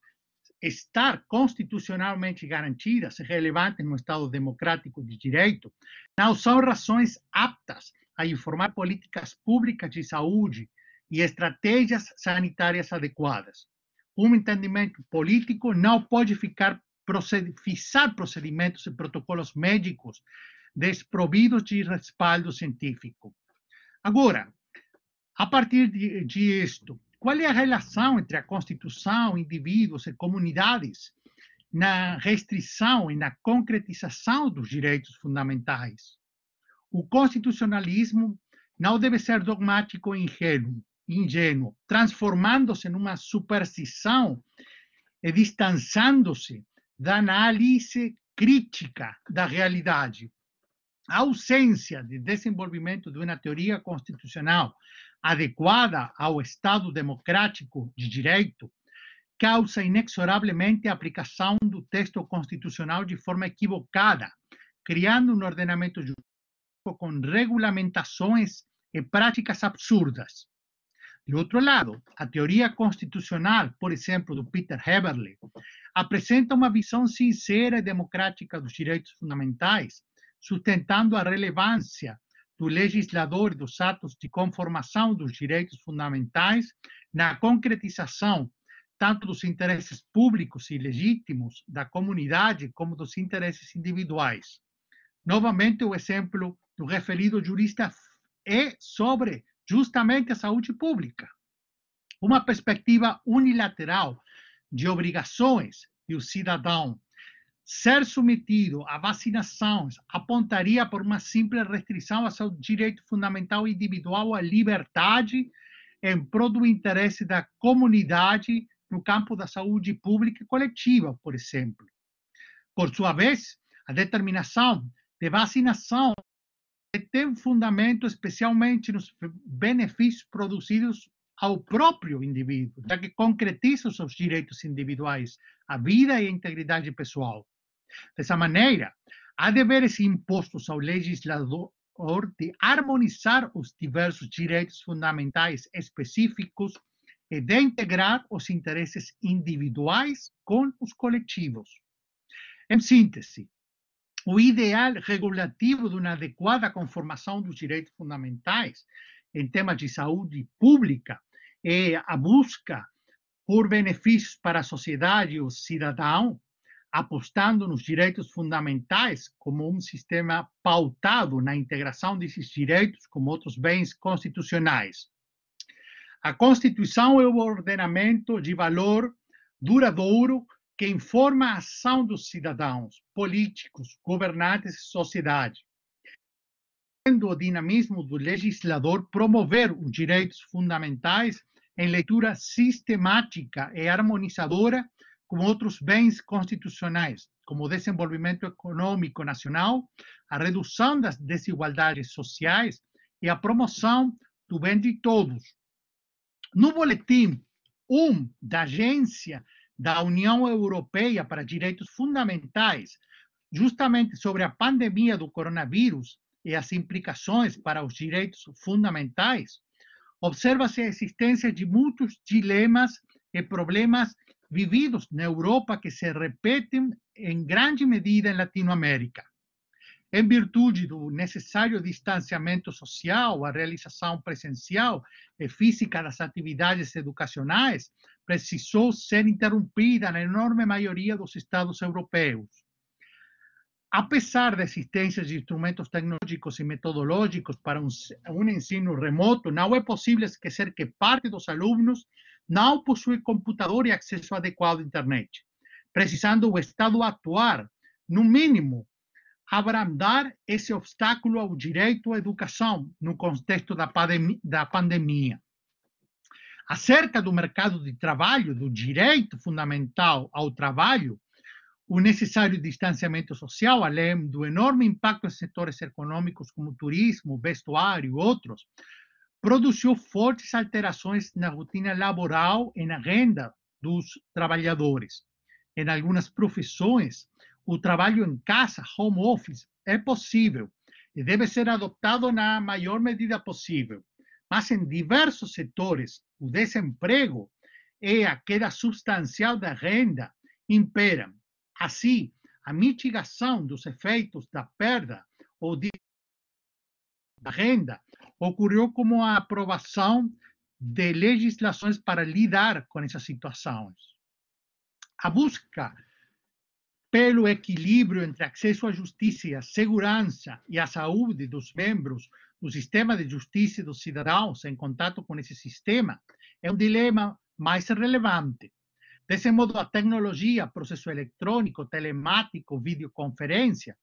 estar constitucionalmente garantidas e relevantes no Estado democrático de direito, não são razões aptas a informar políticas públicas de saúde e estratégias sanitárias adequadas. Um entendimento político não pode fixar procedimentos e protocolos médicos desprovidos de respaldo científico. Agora, a partir disto, qual é a relação entre a Constituição, indivíduos e comunidades na restrição e na concretização dos direitos fundamentais? O constitucionalismo não deve ser dogmático e ingênuo, transformando-se numa superstição e distanciando-se da análise crítica da realidade. A ausência de desenvolvimento de uma teoria constitucional adequada ao Estado democrático de direito causa inexoravelmente a aplicação do texto constitucional de forma equivocada, criando um ordenamento jurídico com regulamentações e práticas absurdas. De outro lado, a teoria constitucional, por exemplo, do Peter Heberle, apresenta uma visão sincera e democrática dos direitos fundamentais, sustentando a relevância do legislador e dos atos de conformação dos direitos fundamentais na concretização tanto dos interesses públicos e legítimos da comunidade como dos interesses individuais. Novamente, o exemplo do referido jurista é sobre justamente a saúde pública. Uma perspectiva unilateral de obrigações do cidadão ser submetido a vacinações apontaria por uma simples restrição ao seu direito fundamental individual à liberdade em prol do interesse da comunidade no campo da saúde pública e coletiva, por exemplo. Por sua vez, a determinação de vacinação tem fundamento especialmente nos benefícios produzidos ao próprio indivíduo, já que concretiza os seus direitos individuais, a vida e a integridade pessoal. Dessa maneira, há deveres impostos ao legislador de harmonizar os diversos direitos fundamentais específicos e de integrar os interesses individuais com os coletivos. Em síntese, o ideal regulativo de uma adequada conformação dos direitos fundamentais em temas de saúde pública é a busca por benefícios para a sociedade e o cidadão, apostando nos direitos fundamentais como um sistema pautado na integração desses direitos como outros bens constitucionais. A Constituição é o ordenamento de valor duradouro que informa a ação dos cidadãos, políticos, governantes e sociedade, tendo o dinamismo do legislador promover os direitos fundamentais em leitura sistemática e harmonizadora com outros bens constitucionais, como o desenvolvimento econômico nacional, a redução das desigualdades sociais e a promoção do bem de todos. No boletim 1 da Agência da União Europeia para Direitos Fundamentais, justamente sobre a pandemia do coronavírus e as implicações para os direitos fundamentais, observa-se a existência de muitos dilemas e problemas vividos na Europa que se repetem em grande medida em Latinoamérica. Em virtude do necessário distanciamento social, a realização presencial e física das atividades educacionais precisou ser interrompida na enorme maioria dos Estados europeus. Apesar da existência de instrumentos tecnológicos e metodológicos para um ensino remoto, não é possível esquecer que parte dos alunos não possui computador e acesso adequado à internet, precisando o Estado atuar, no mínimo, abrandar esse obstáculo ao direito à educação no contexto da pandemia. Acerca do mercado de trabalho, do direito fundamental ao trabalho, o necessário distanciamento social, além do enorme impacto em setores econômicos como turismo, vestuário e outros, produziu fortes alterações na rotina laboral e na renda dos trabalhadores. Em algumas profissões, o trabalho em casa, home office, é possível e deve ser adotado na maior medida possível. Mas em diversos setores, o desemprego e a queda substancial da renda imperam. Assim, a mitigação dos efeitos da perda ou da renda ocorreu como a aprovação de legislações para lidar com essas situações. A busca pelo equilíbrio entre acesso à justiça, à segurança e à saúde dos membros do sistema de justiça e dos cidadãos em contato com esse sistema é um dilema mais relevante. Desse modo, a tecnologia, processo eletrônico, telemático, videoconferência,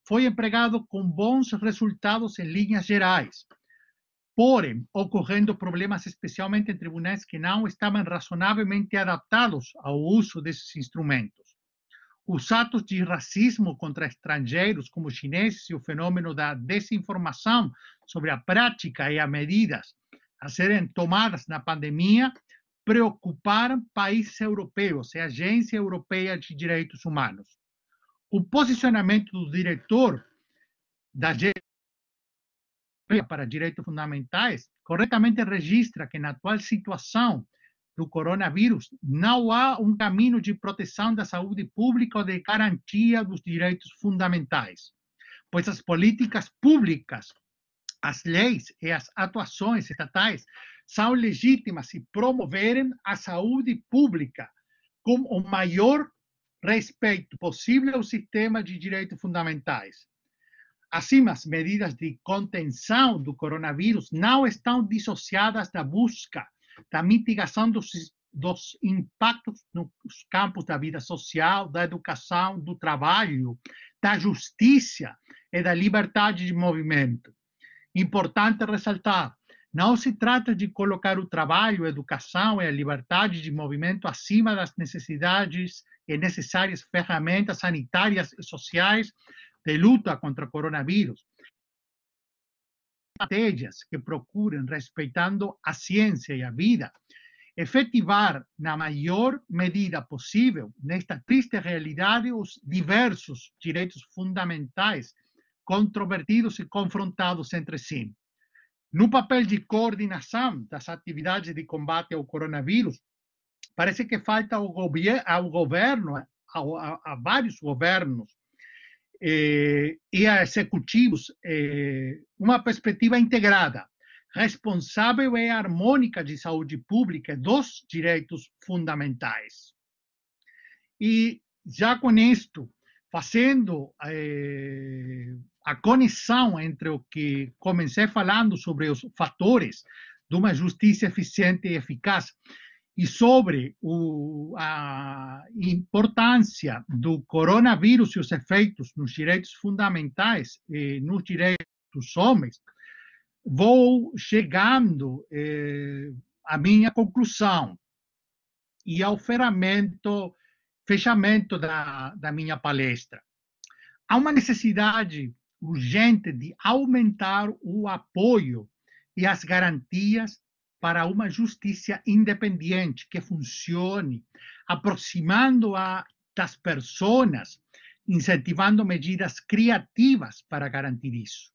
foi empregado com bons resultados em linhas gerais. Porém, ocorrendo problemas especialmente em tribunais que não estavam razonavelmente adaptados ao uso desses instrumentos. Os atos de racismo contra estrangeiros, como chineses, e o fenômeno da desinformação sobre a prática e as medidas a serem tomadas na pandemia preocuparam países europeus e a Agência Europeia de Direitos Humanos. O posicionamento do diretor da Agência para Direitos Fundamentais corretamente registra que na atual situação do coronavírus não há um caminho de proteção da saúde pública ou de garantia dos direitos fundamentais, pois as políticas públicas, as leis e as atuações estatais são legítimas se promoverem a saúde pública com o maior respeito possível ao sistema de direitos fundamentais. Assim, as medidas de contenção do coronavírus não estão dissociadas da busca da mitigação dos impactos nos campos da vida social, da educação, do trabalho, da justiça e da liberdade de movimento. Importante ressaltar, não se trata de colocar o trabalho, a educação e a liberdade de movimento acima das necessidades e necessárias ferramentas sanitárias e sociais de luta contra o coronavírus. estratégias que procurem, respeitando a ciência e a vida, efetivar na maior medida possível, nesta triste realidade, os diversos direitos fundamentais controvertidos e confrontados entre si. No papel de coordenação das atividades de combate ao coronavírus, parece que falta ao governo, a vários governos e a executivos, uma perspectiva integrada, responsável e harmônica de saúde pública e dos direitos fundamentais. E já com isto, fazendo a conexão entre o que comecei falando sobre os fatores de uma justiça eficiente e eficaz e sobre a importância do coronavírus e os efeitos nos direitos fundamentais e nos direitos dos homens, vou chegando à minha conclusão e ao fechamento da minha palestra. Há uma necessidade urgente de aumentar o apoio e as garantias para uma justiça independente que funcione, aproximando-a das pessoas, incentivando medidas criativas para garantir isso.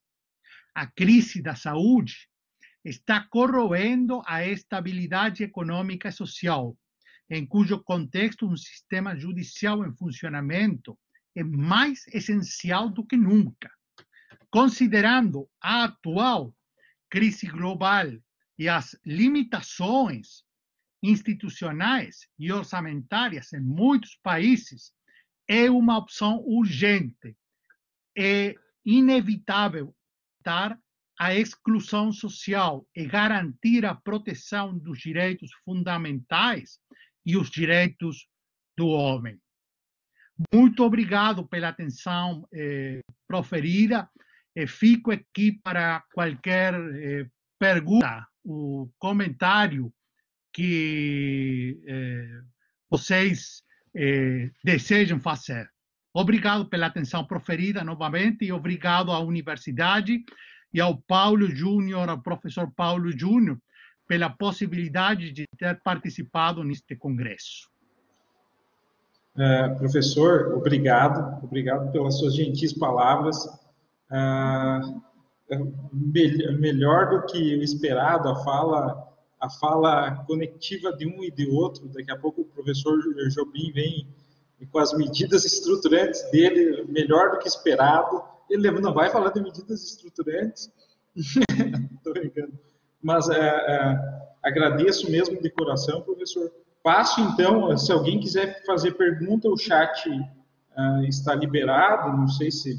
A crise da saúde está corroendo a estabilidade econômica e social, em cujo contexto um sistema judicial em funcionamento é mais essencial do que nunca. Considerando a atual crise global e as limitações institucionais e orçamentárias em muitos países, é uma opção urgente e inevitável evitar a exclusão social e garantir a proteção dos direitos fundamentais e os direitos do homem. Muito obrigado pela atenção proferida. Fico aqui para qualquer pergunta ou comentário que vocês desejam fazer. Obrigado pela atenção proferida novamente e obrigado à universidade e ao Paulo Júnior, ao professor Paulo Júnior, pela possibilidade de ter participado neste congresso. Professor, obrigado pelas suas gentis palavras. Melhor do que o esperado, a fala conectiva de um e de outro. Daqui a pouco o professor Jobim vem com as medidas estruturantes dele, melhor do que esperado. Ele não vai falar de medidas estruturantes, estou brincando, mas agradeço mesmo de coração, professor. Passo então, se alguém quiser fazer pergunta, o chat está liberado, não sei se...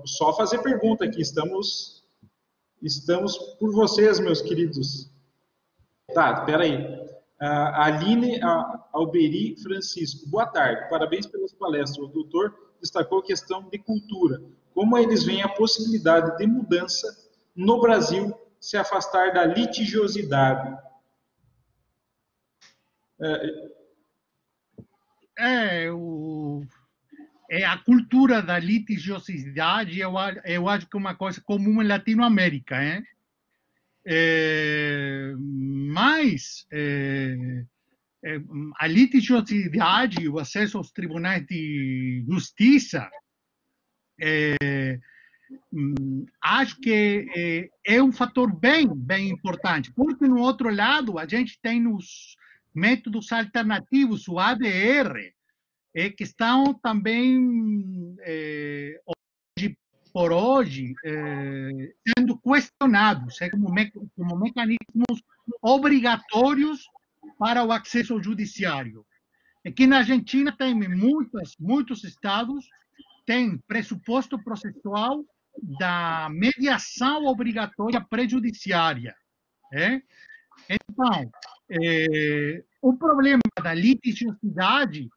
só fazer pergunta aqui, estamos por vocês, meus queridos. Tá, espera aí. Aline Alberi Francisco, boa tarde, parabéns pelas palestras. O doutor destacou a questão de cultura. Como eles veem a possibilidade de mudança no Brasil se afastar da litigiosidade? A cultura da litigiosidade, eu acho que é uma coisa comum em Latinoamérica, hein? Mas a litigiosidade e o acesso aos tribunais de justiça, acho que é um fator bem importante, porque no outro lado a gente tem os métodos alternativos, o ADR, que estão também por hoje sendo questionados como mecanismos obrigatórios para o acesso ao judiciário. Aqui na Argentina tem muitos estados têm pressuposto processual da mediação obrigatória prejudiciária. Então, o problema da litigiosidade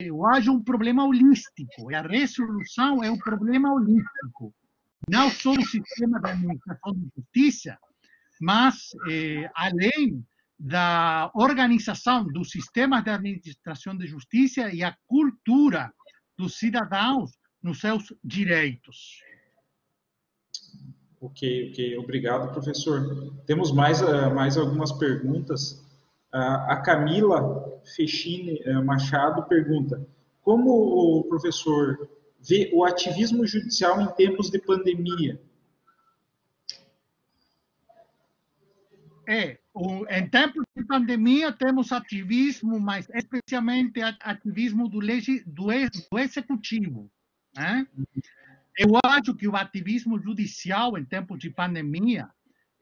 eu acho um problema holístico, e a resolução é um problema holístico, não só do sistema da administração de justiça, mas além da organização dos sistemas de administração de justiça e a cultura dos cidadãos nos seus direitos. Ok, obrigado, professor. Temos mais algumas perguntas. A Camila Fechini Machado pergunta: como o professor vê o ativismo judicial em tempos de pandemia? Em tempos de pandemia temos ativismo, mas especialmente ativismo do executivo, né? Eu acho que o ativismo judicial em tempos de pandemia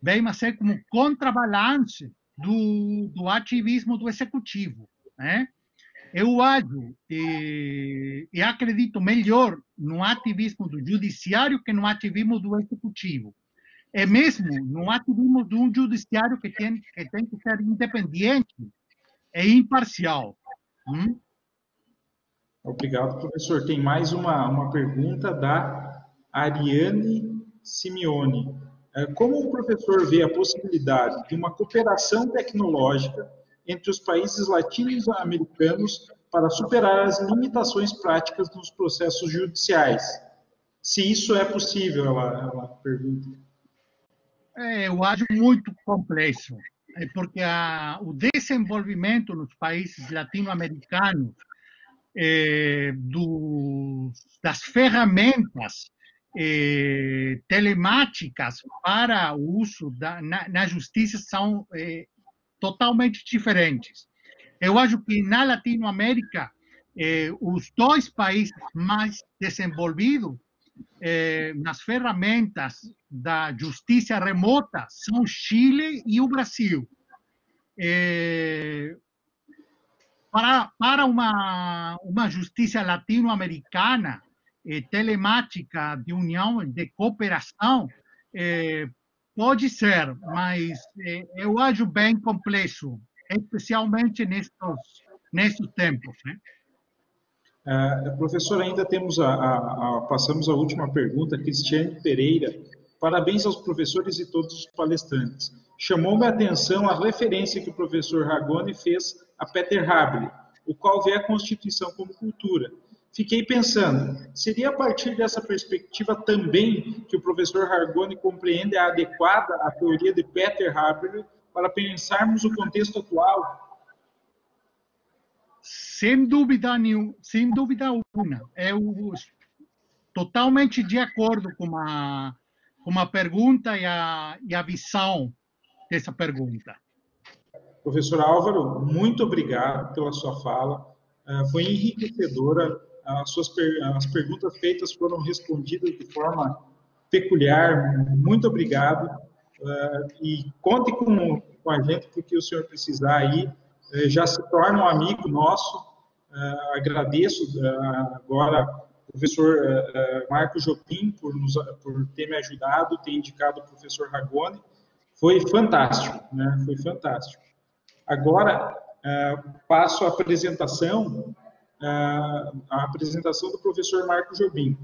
veio a ser como contrabalance do ativismo do executivo, né? Eu acho e acredito melhor no ativismo do judiciário que no ativismo do executivo. É mesmo no ativismo de um judiciário que tem que ser independente e imparcial. Obrigado, professor. Tem mais uma pergunta da Ariane Simeone. Como o professor vê a possibilidade de uma cooperação tecnológica entre os países latino-americanos para superar as limitações práticas nos processos judiciais? Se isso é possível, ela pergunta. Eu acho muito complexo, porque o desenvolvimento nos países latino-americanos das ferramentas telemáticas para o uso na justiça são totalmente diferentes. Eu acho que na Latinoamérica, os dois países mais desenvolvidos nas ferramentas da justiça remota são Chile e o Brasil. Para uma justiça latino-americana telemática de união, de cooperação, pode ser, mas eu acho bem complexo, especialmente nesses tempos, né? Professor, ainda temos passamos a última pergunta, Cristiane Pereira. Parabéns aos professores e todos os palestrantes. Chamou-me a atenção a referência que o professor Ragone fez a Peter Haber, o qual vê a Constituição como cultura. Fiquei pensando, seria a partir dessa perspectiva também que o professor Ragone compreende a adequada a teoria de Peter Haber para pensarmos o contexto atual? Sem dúvida nenhuma, sem dúvida alguma. Eu totalmente de acordo com a pergunta e a visão dessa pergunta. Professor Álvaro, muito obrigado pela sua fala. Foi enriquecedora. As perguntas feitas foram respondidas de forma peculiar. Muito obrigado. E conte com a gente, porque o senhor precisar aí. Já se torna um amigo nosso. Agradeço agora o professor Marco Jobim por ter me ajudado, ter indicado o professor Ragone. Foi fantástico, né? Foi fantástico. Agora, passo a apresentação do professor Marco Jobim.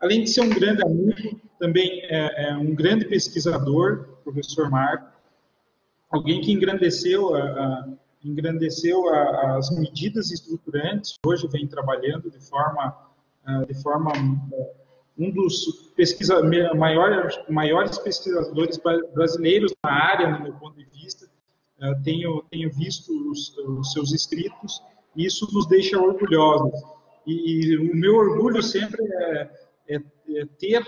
Além de ser um grande amigo, também é um grande pesquisador, professor Marco, alguém que engrandeceu as medidas estruturantes, hoje vem trabalhando de forma um dos maiores pesquisadores brasileiros na área, no meu ponto de vista. Tenho visto os seus escritos e isso nos deixa orgulhosos. E o meu orgulho sempre é ter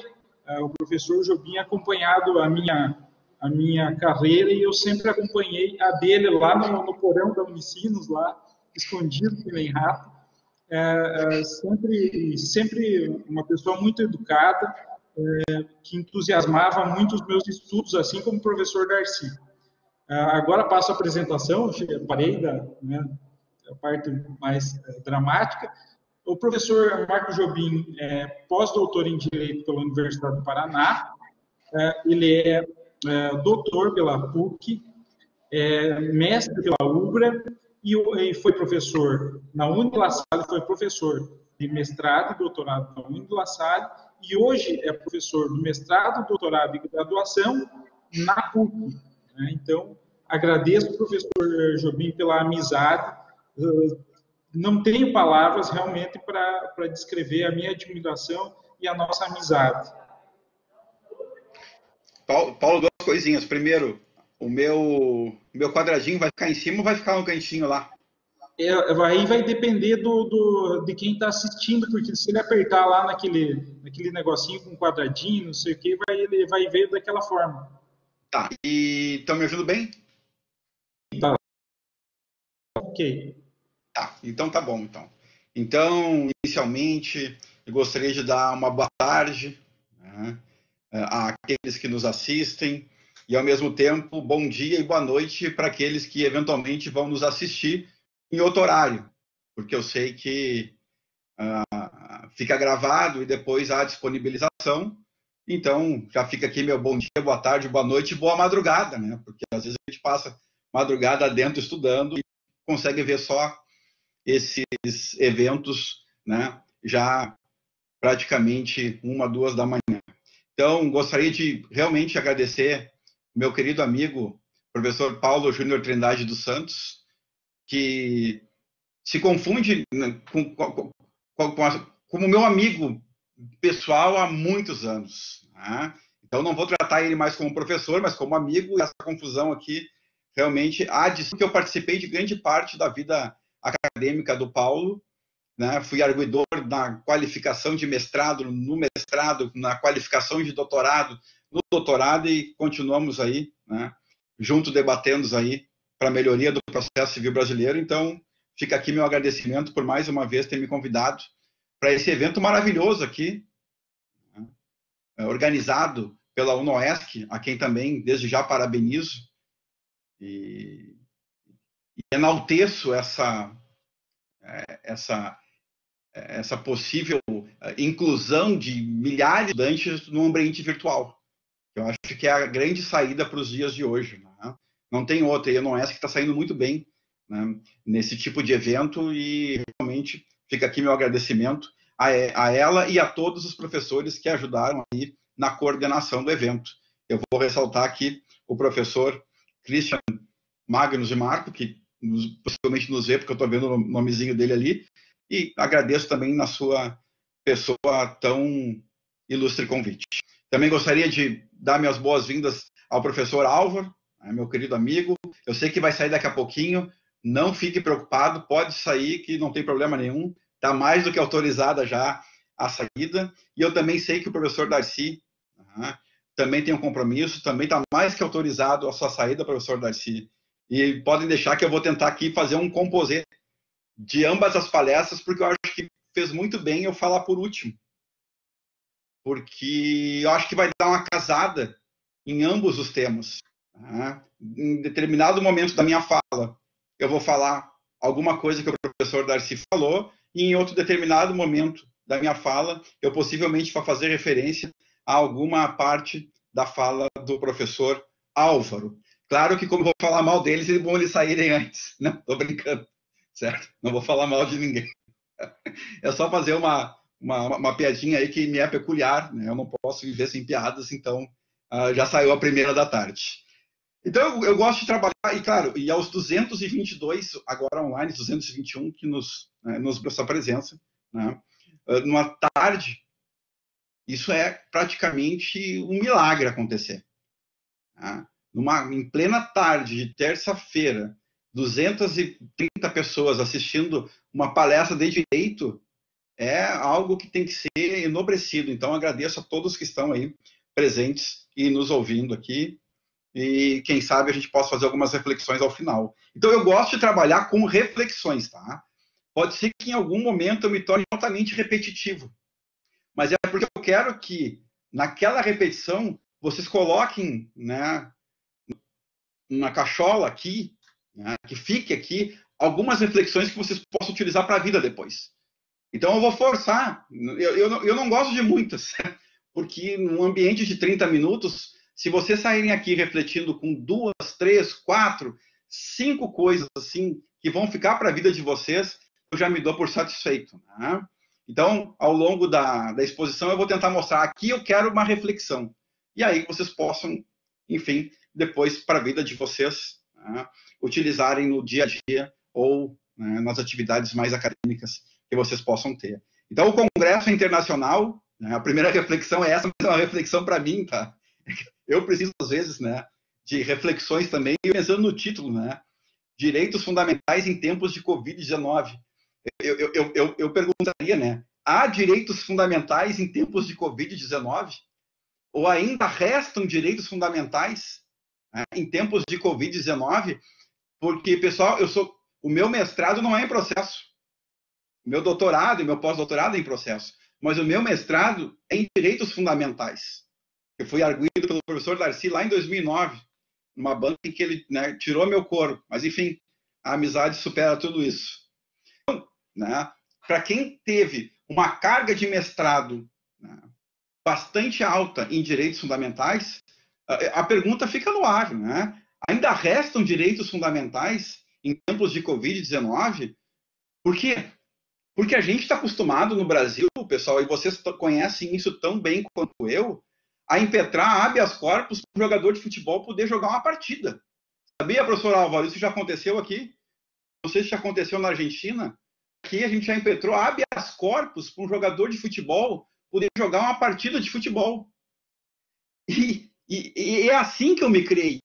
o professor Jobim acompanhado a minha carreira, e eu sempre acompanhei a dele lá no porão da Unicinos, lá escondido que nem rato. Sempre uma pessoa muito educada, que entusiasmava muito os meus estudos, assim como o professor Darcy. Agora passo a apresentação, parei da parte mais dramática. O professor Marco Jobim é pós-doutor em Direito pela Universidade do Paraná, ele é doutor pela PUC, mestre pela UBRA, e foi professor na Unilassalle, foi professor de mestrado e doutorado na Unilassalle, e hoje é professor do mestrado, doutorado e graduação na PUC. Então, agradeço, professor Jobim, pela amizade. Não tenho palavras realmente para descrever a minha admiração e a nossa amizade. Paulo, duas coisinhas. Primeiro, o meu quadradinho vai ficar em cima ou vai ficar no cantinho lá? Aí vai depender de quem está assistindo, porque se ele apertar lá naquele negocinho com quadradinho, não sei o que, ele vai ver daquela forma. Tá. E estão me ouvindo bem? Tá. Ok. Tá, então tá bom, Então, inicialmente, eu gostaria de dar uma boa tarde, né, àqueles que nos assistem e, ao mesmo tempo, bom dia e boa noite para aqueles que, eventualmente, vão nos assistir em outro horário, porque eu sei que fica gravado e depois há disponibilização. Então, já fica aqui meu bom dia, boa tarde, boa noite e boa madrugada, né? Porque, às vezes, a gente passa madrugada dentro estudando e consegue ver só esses eventos, né, já praticamente 1, 2 da manhã. Então, gostaria de realmente agradecer meu querido amigo, professor Paulo Júnior Trindade dos Santos, que se confunde como meu amigo pessoal há muitos anos. Né? Então, não vou tratar ele mais como professor, mas como amigo, e essa confusão aqui realmente há de que eu participei de grande parte da vida acadêmica do Paulo, né? Fui arguidor na qualificação de mestrado, no mestrado, na qualificação de doutorado, no doutorado, e continuamos aí, né, junto debatendo aí para a melhoria do processo civil brasileiro. Então, fica aqui meu agradecimento por mais uma vez ter me convidado para esse evento maravilhoso aqui, né, organizado pela UNOESC, a quem também desde já parabenizo e enalteço essa possível inclusão de milhares de estudantes no ambiente virtual. Eu acho que é a grande saída para os dias de hoje. Né? Não tem outra, e a UNOESC está saindo muito bem, né, nesse tipo de evento, e realmente fica aqui meu agradecimento a ela e a todos os professores que ajudaram aí na coordenação do evento. Eu vou ressaltar aqui o professor Christian Magnus de Marco, que possivelmente nos vê, porque eu estou vendo o nomezinho dele ali, e agradeço também na sua pessoa tão ilustre convite. Também gostaria de dar minhas boas-vindas ao professor Álvaro, meu querido amigo. Eu sei que vai sair daqui a pouquinho, não fique preocupado, pode sair, que não tem problema nenhum, está mais do que autorizada já a saída. E eu também sei que o professor Darcy também tem um compromisso, também está mais que autorizado a sua saída, professor Darcy. E podem deixar que eu vou tentar aqui fazer um composê de ambas as palestras, porque eu acho que fez muito bem eu falar por último. Porque eu acho que vai dar uma casada em ambos os temas. Em determinado momento da minha fala, eu vou falar alguma coisa que o professor Darcy falou, e em outro determinado momento da minha fala, eu possivelmente vou fazer referência a alguma parte da fala do professor Álvaro. Claro que, como eu vou falar mal deles, é bom eles saírem antes. Não, estou brincando, certo? Não vou falar mal de ninguém. É só fazer uma piadinha aí que me é peculiar, né? Eu não posso viver sem piadas, então já saiu a primeira da tarde. Então, eu gosto de trabalhar, e claro, e aos 222, agora online, 221, que nos deu essa presença, né? Numa tarde, isso é praticamente um milagre acontecer. Né? Em plena tarde de terça-feira, 230 pessoas assistindo uma palestra de direito é algo que tem que ser enobrecido. Então, agradeço a todos que estão aí presentes e nos ouvindo aqui. E quem sabe a gente possa fazer algumas reflexões ao final. Então, eu gosto de trabalhar com reflexões, tá? Pode ser que em algum momento eu me torne altamente repetitivo. Mas é porque eu quero que, naquela repetição, vocês coloquem, né, uma cachola aqui, né, que fique aqui, algumas reflexões que vocês possam utilizar para a vida depois. Então, eu vou forçar. Eu não gosto de muitas, porque num ambiente de 30 minutos, se vocês saírem aqui refletindo com 2, 3, 4, 5 coisas assim que vão ficar para a vida de vocês, eu já me dou por satisfeito. Né? Então, ao longo da exposição, eu vou tentar mostrar aqui eu quero uma reflexão. E aí vocês possam, enfim, depois para a vida de vocês, né, utilizarem no dia a dia ou, né, nas atividades mais acadêmicas que vocês possam ter. Então, o Congresso Internacional, né, a primeira reflexão é essa, mas é uma reflexão para mim, tá? eu preciso, às vezes, né, de reflexões também, pensando no título, né? Direitos fundamentais em tempos de Covid-19. Eu perguntaria, né? Há direitos fundamentais em tempos de Covid-19? Ou ainda restam direitos fundamentais, né, em tempos de Covid-19? Porque, pessoal, o meu mestrado não é em processo. O meu doutorado e meu pós-doutorado é em processo. Mas o meu mestrado é em direitos fundamentais. Eu fui arguido pelo professor Darcy lá em 2009, numa banca em que ele, né, tirou meu couro. Mas, enfim, a amizade supera tudo isso. Então, né, para quem teve uma carga de mestrado, né, bastante alta em direitos fundamentais, a pergunta fica no ar, né? Ainda restam direitos fundamentais em tempos de Covid-19? Por quê? Porque a gente está acostumado no Brasil, pessoal, e vocês conhecem isso tão bem quanto eu, a impetrar habeas corpus para o jogador de futebol poder jogar uma partida. Sabia, professor Álvaro, isso já aconteceu aqui? Não sei se já aconteceu na Argentina. Aqui a gente já impetrou habeas corpus para um jogador de futebol poder jogar uma partida de futebol. E é assim que eu me criei.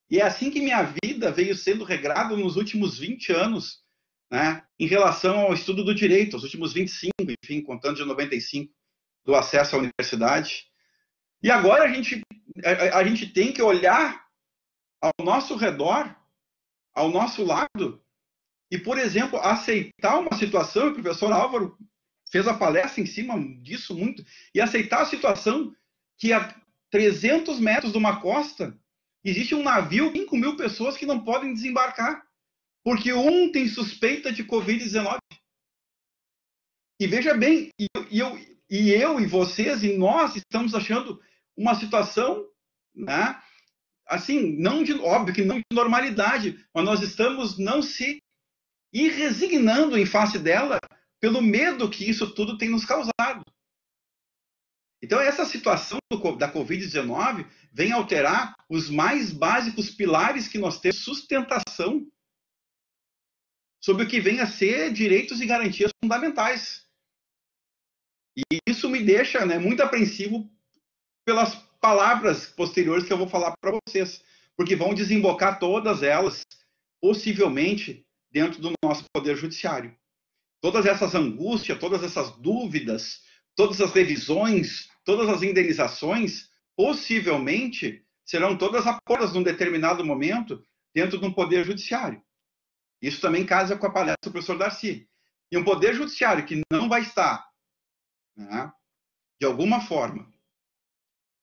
E é assim que minha vida veio sendo regrada nos últimos 20 anos, né, em relação ao estudo do direito, os últimos 25, enfim, contando de 95, do acesso à universidade. E agora a gente tem que olhar ao nosso redor, ao nosso lado, e, por exemplo, aceitar uma situação, e o professor Álvaro fez a palestra em cima disso muito, e aceitar a situação que a 300 metros de uma costa existe um navio com 5.000 pessoas que não podem desembarcar, porque um tem suspeita de Covid-19. E veja bem, eu e vocês e nós estamos achando uma situação, né, assim, óbvio que não de normalidade, mas nós estamos não se ir resignando em face dela pelo medo que isso tudo tem nos causado. Então, essa situação da Covid-19 vem alterar os mais básicos pilares que nós temos de sustentação sobre o que vem a ser direitos e garantias fundamentais. E isso me deixa, né, muito apreensivo pelas palavras posteriores que eu vou falar para vocês, porque vão desembocar todas elas, possivelmente, dentro do nosso Poder Judiciário. Todas essas angústias, todas essas dúvidas, todas as revisões, todas as indenizações, possivelmente, serão todas acordadas num determinado momento dentro de um Poder Judiciário. Isso também casa com a palestra do professor Darcy. E um Poder Judiciário que não vai estar, né, de alguma forma,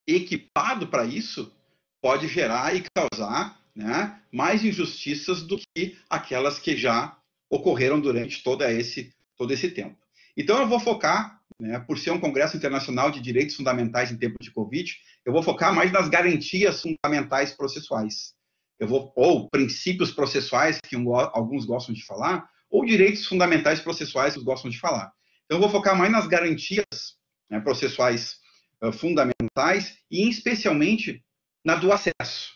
equipado para isso, pode gerar e causar, né, mais injustiças do que aquelas que já ocorreram durante todo esse tempo. Então, eu vou focar, né, por ser um Congresso Internacional de Direitos Fundamentais em tempos de Covid, eu vou focar mais nas garantias fundamentais processuais. Ou princípios processuais, que alguns gostam de falar, ou direitos fundamentais processuais, que os gostam de falar. Então, eu vou focar mais nas garantias, né, processuais fundamentais e, especialmente, na do acesso.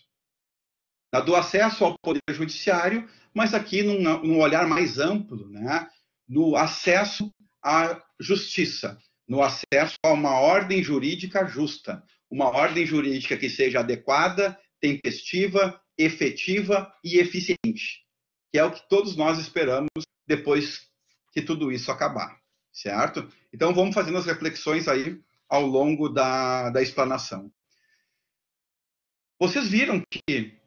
Na do acesso ao Poder Judiciário, mas aqui num olhar mais amplo, né, no acesso à justiça, no acesso a uma ordem jurídica justa, uma ordem jurídica que seja adequada, tempestiva, efetiva e eficiente, que é o que todos nós esperamos depois que tudo isso acabar, certo? Então, vamos fazendo as reflexões aí ao longo da explanação. Vocês viram que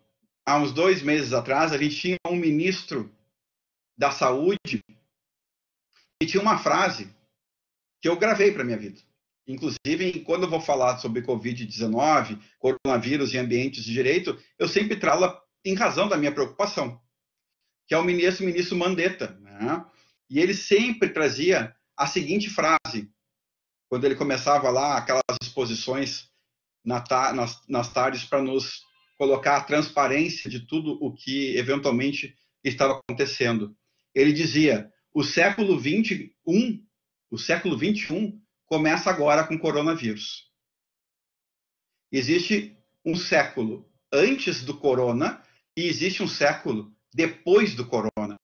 há uns 2 meses atrás a gente tinha um ministro da Saúde que tinha uma frase que eu gravei para a minha vida. Inclusive, quando eu vou falar sobre Covid-19, coronavírus e ambientes de direito, eu sempre trago em razão da minha preocupação, que é o ministro Mandetta, né? E ele sempre trazia a seguinte frase, quando ele começava lá aquelas exposições nas tardes para nos colocar a transparência de tudo o que eventualmente estava acontecendo. Ele dizia: o século XXI começa agora com o coronavírus. Existe um século antes do corona e existe um século depois do corona.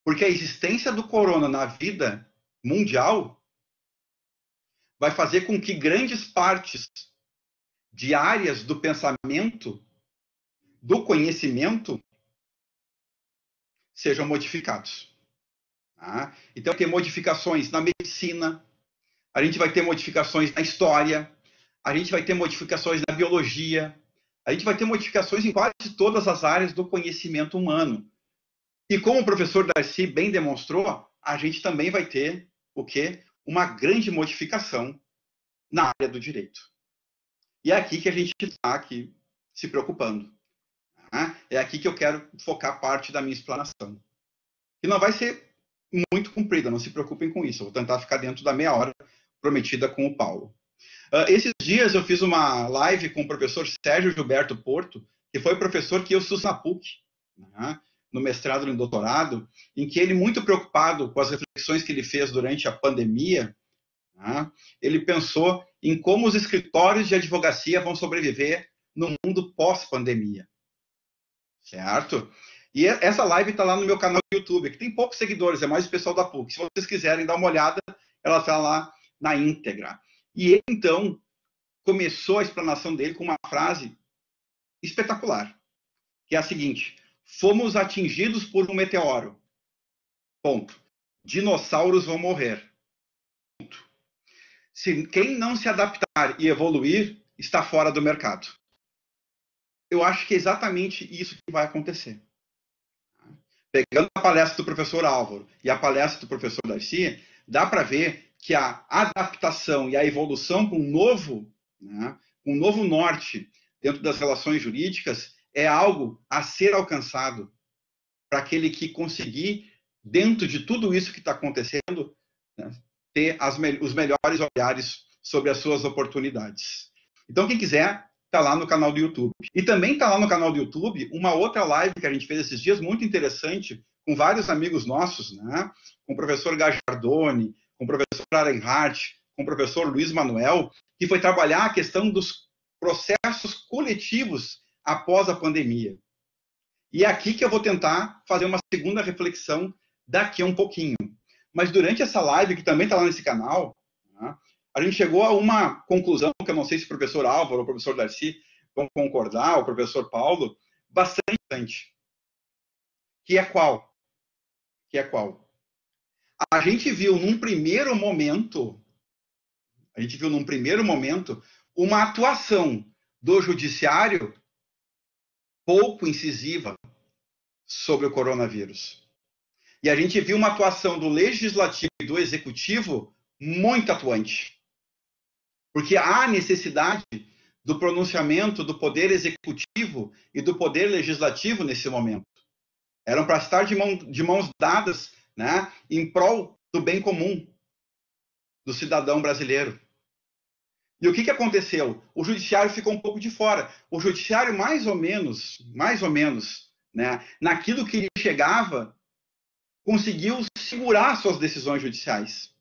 Porque a existência do corona na vida mundial vai fazer com que grandes partes de áreas do pensamento, do conhecimento, sejam modificados. Tá? Então, vai ter modificações na medicina, a gente vai ter modificações na história, a gente vai ter modificações na biologia, a gente vai ter modificações em quase todas as áreas do conhecimento humano. E como o professor Darcy bem demonstrou, a gente também vai ter o quê? Uma grande modificação na área do direito. E é aqui que a gente está aqui se preocupando. Tá? É aqui que eu quero focar parte da minha explanação. E não vai ser muito comprida, não se preocupem com isso. Eu vou tentar ficar dentro da meia hora prometida com o Paulo. Esses dias eu fiz uma live com o professor Sérgio Gilberto Porto, que foi professor que eu fiz na PUC, né, no mestrado e no doutorado, em que ele, muito preocupado com as reflexões que ele fez durante a pandemia, né, ele pensou em como os escritórios de advocacia vão sobreviver no mundo pós-pandemia. Certo? E essa live está lá no meu canal do YouTube, que tem poucos seguidores, é mais o pessoal da PUC. Se vocês quiserem dar uma olhada, ela está lá na íntegra. E ele, então, começou a explanação dele com uma frase espetacular, que é a seguinte: fomos atingidos por um meteoro. Ponto. Dinossauros vão morrer. Ponto. Quem não se adaptar e evoluir está fora do mercado. Eu acho que é exatamente isso que vai acontecer. Pegando a palestra do professor Álvaro e a palestra do professor Darcy, dá para ver que a adaptação e a evolução com um novo norte dentro das relações jurídicas é algo a ser alcançado para aquele que conseguir, dentro de tudo isso que está acontecendo, né, ter os melhores olhares sobre as suas oportunidades. Então, quem quiser, está lá no canal do YouTube. E também está lá no canal do YouTube uma outra live que a gente fez esses dias, muito interessante, com vários amigos nossos, né? Com o professor Gajardoni, com o professor Arenhardt, com o professor Luiz Manuel, que foi trabalhar a questão dos processos coletivos após a pandemia. E é aqui que eu vou tentar fazer uma segunda reflexão daqui a um pouquinho. Mas durante essa live, que também está lá nesse canal, né, a gente chegou a uma conclusão, que eu não sei se o professor Álvaro ou o professor Darcy vão concordar, ou o professor Paulo, bastante importante. Que é qual? A gente viu num primeiro momento, uma atuação do judiciário pouco incisiva sobre o coronavírus. E a gente viu uma atuação do legislativo e do executivo muito atuante. Porque há necessidade do pronunciamento do poder executivo e do poder legislativo nesse momento. Eram para estar de mãos dadas, né, em prol do bem comum do cidadão brasileiro. E o que aconteceu? O judiciário ficou um pouco de fora. O judiciário, mais ou menos, né, naquilo que ele chegava, conseguiu segurar suas decisões judiciais.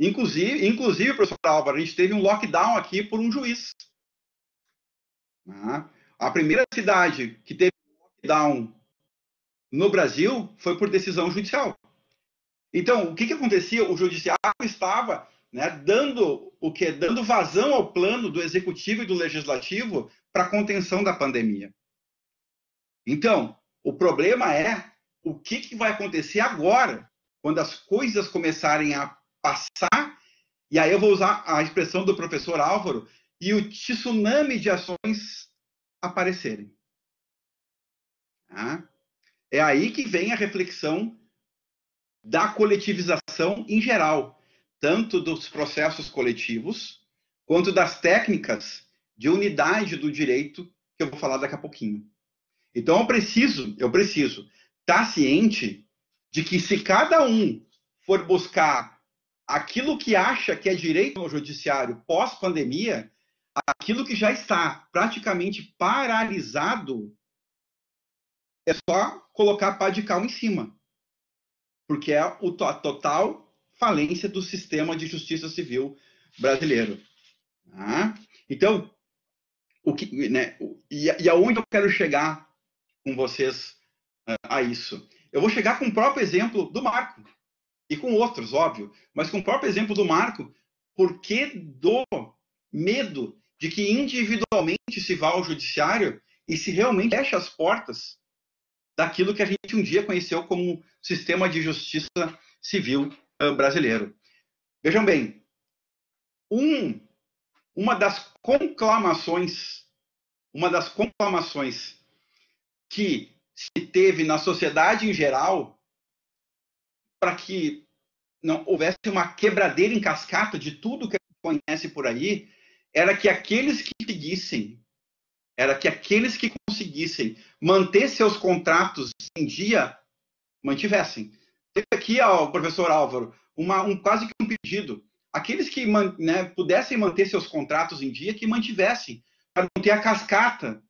Inclusive, professor Álvaro, a gente teve um lockdown aqui por um juiz. A primeira cidade que teve lockdown no Brasil foi por decisão judicial. Então, o que acontecia? O judiciário estava, né, dando vazão ao plano do executivo e do legislativo para a contenção da pandemia. Então, o problema é o que vai acontecer agora, quando as coisas começarem a passar, e aí eu vou usar a expressão do professor Álvaro, e o tsunami de ações aparecerem. É aí que vem a reflexão da coletivização em geral, tanto dos processos coletivos, quanto das técnicas de unidade do direito, que eu vou falar daqui a pouquinho. Então, eu preciso estar ciente de que se cada um for buscar aquilo que acha que é direito no judiciário pós-pandemia, aquilo que já está praticamente paralisado, é só colocar pá de cal em cima. Porque é a total falência do sistema de justiça civil brasileiro. Então, e aonde eu quero chegar com vocês a isso? Eu vou chegar com o próprio exemplo do Marco, e com outros, óbvio, mas com o próprio exemplo do Marco, porque medo de que individualmente se vá ao judiciário e se realmente feche as portas daquilo que a gente um dia conheceu como sistema de justiça civil brasileiro. Vejam bem, uma das conclamações que se teve na sociedade em geral para que não houvesse uma quebradeira em cascata de tudo que a gente conhece por aí, era que aqueles que conseguissem manter seus contratos em dia, mantivessem. Teve aqui, ao professor Álvaro, quase que um pedido. Aqueles que pudessem manter seus contratos em dia, que mantivessem, para não ter a cascata,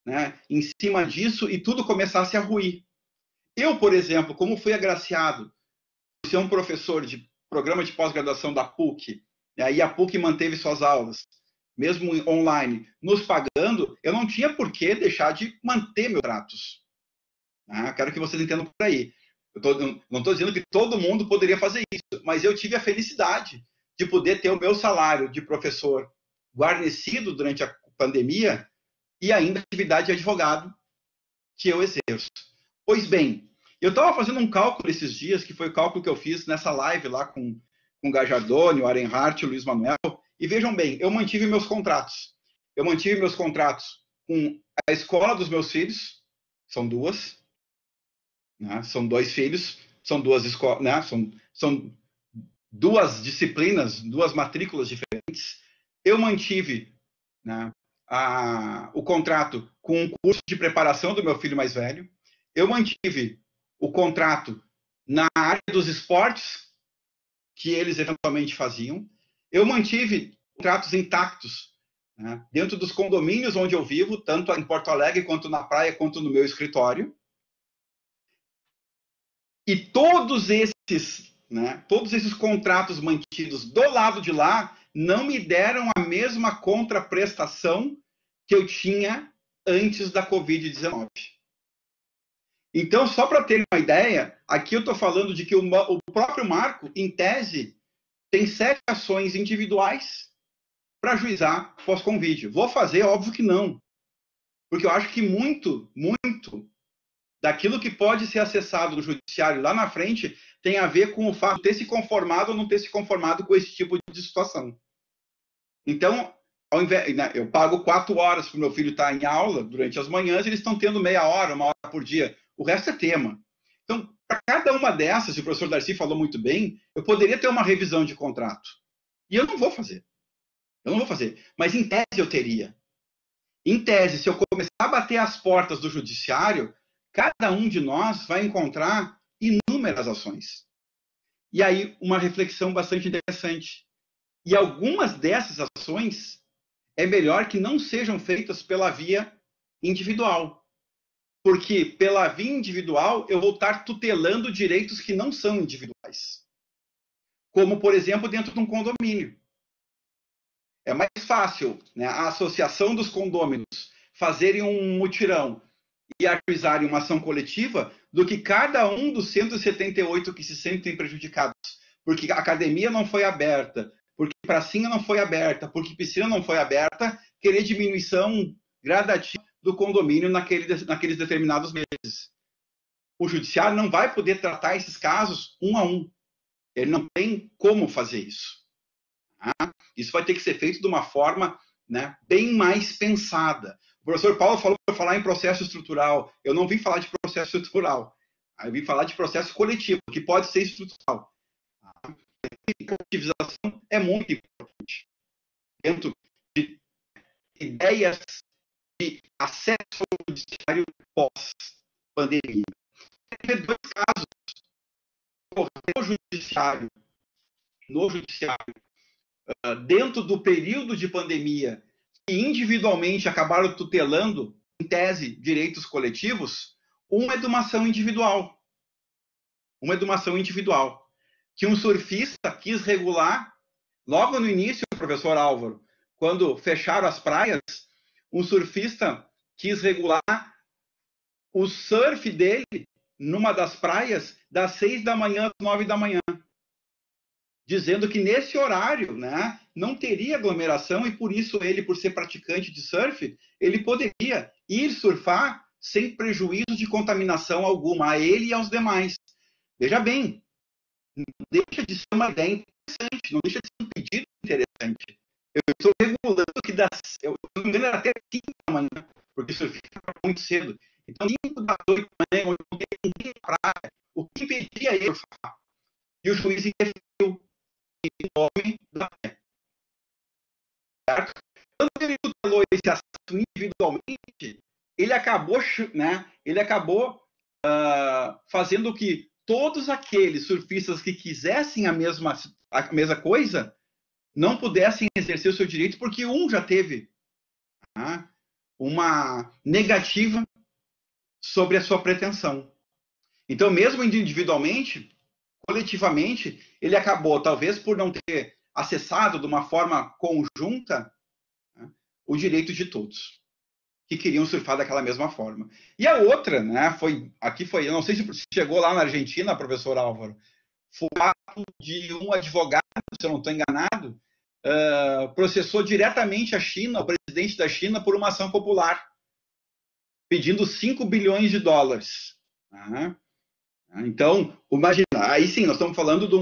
né, em cima disso e tudo começasse a ruir. Eu, por exemplo, como fui agraciado por ser um professor de programa de pós-graduação da PUC, e a PUC manteve suas aulas, mesmo online, nos pagando, eu não tinha por que deixar de manter meus contratos. Quero que vocês entendam por aí. Não estou dizendo que todo mundo poderia fazer isso, mas eu tive a felicidade de poder ter o meu salário de professor guarnecido durante a pandemia e ainda a atividade de advogado que eu exerço. Pois bem, eu estava fazendo um cálculo esses dias, que foi o cálculo que eu fiz nessa live lá com o Gajardoni, o Arenhart, o Luiz Manuel, e vejam bem, eu mantive meus contratos. Eu mantive meus contratos com a escola dos meus filhos, são duas, né? São 2 filhos, são 2 escolas, né? São 2 disciplinas, 2 matrículas diferentes. Eu mantive, né, o contrato com um curso de preparação do meu filho mais velho. Eu mantive o contrato na área dos esportes que eles eventualmente faziam. Eu mantive contratos intactos, né, dentro dos condomínios onde eu vivo, tanto em Porto Alegre, quanto na praia, quanto no meu escritório. E todos esses contratos mantidos do lado de lá não me deram a mesma contraprestação que eu tinha antes da Covid-19. Então, só para ter uma ideia, aqui eu estou falando de que o próprio Marco, em tese, tem 7 ações individuais para ajuizar pós-convite. Vou fazer? Óbvio que não. Porque eu acho que muito daquilo que pode ser acessado no judiciário lá na frente tem a ver com o fato de ter se conformado ou não ter se conformado com esse tipo de situação. Então, ao invés, eu pago 4 horas para o meu filho estar em aula durante as manhãs, eles estão tendo meia hora, 1 hora por dia. O resto é tema. Então, para cada uma dessas, e o professor Darcy falou muito bem, eu poderia ter uma revisão de contrato. E eu não vou fazer. Mas em tese eu teria. Em tese, se eu começar a bater as portas do judiciário, cada um de nós vai encontrar inúmeras ações. E aí, uma reflexão bastante interessante. E algumas dessas ações é melhor que não sejam feitas pela via individual. Porque pela via individual eu vou estar tutelando direitos que não são individuais. Como, por exemplo, dentro de um condomínio. É mais fácil, né, a associação dos condôminos fazerem um mutirão e ajuizarem uma ação coletiva do que cada um dos 178 que se sentem prejudicados, porque a academia não foi aberta, porque pracinha não foi aberta, porque piscina não foi aberta, querer diminuição gradativa do condomínio naqueles determinados meses. O judiciário não vai poder tratar esses casos um a um. Ele não tem como fazer isso. Isso vai ter que ser feito de uma forma, né, bem mais pensada. O professor Paulo falou para falar em processo estrutural. Eu não vim falar de processo estrutural. Eu vim falar de processo coletivo, que pode ser estrutural. A coletivização é muito importante. Dentro de ideias de acesso ao judiciário pós-pandemia. Tem 2 casos no judiciário, dentro do período de pandemia, que individualmente acabaram tutelando, em tese, direitos coletivos. Uma é de uma ação individual. Que um surfista quis regular, logo no início, professor Álvaro, quando fecharam as praias, um surfista quis regular o surf dele numa das praias das 6 da manhã às 9 da manhã. dizendo que nesse horário, né, não teria aglomeração e por isso ele, por ser praticante de surf, ele poderia ir surfar sem prejuízo de contaminação alguma a ele e aos demais. Veja bem, não deixa de ser uma ideia interessante, não deixa de ser um pedido interessante. Eu estou regulando que eu não me engano, era até 5 da manhã, porque isso fica muito cedo. Então, 5 das 8 da manhã, onde não tem ninguém na praia, o que impedia ele de surfar? E o juiz interferiu em nome da fé. Certo? Quando ele tutelou esse assunto individualmente, ele acabou fazendo que todos aqueles surfistas que quisessem a mesma coisa não pudessem exercer o seu direito, porque um já teve uma negativa sobre a sua pretensão. Então, mesmo individualmente, coletivamente, ele acabou, talvez por não ter acessado de uma forma conjunta, o direito de todos que queriam surfar daquela mesma forma. E a outra, né, eu não sei se chegou lá na Argentina, professor Álvaro, foi o ato de um advogado, se eu não estou enganado, processou diretamente a China, o presidente da China, por uma ação popular, pedindo 5 bilhões de dólares. Então, imagina, aí sim, nós estamos falando de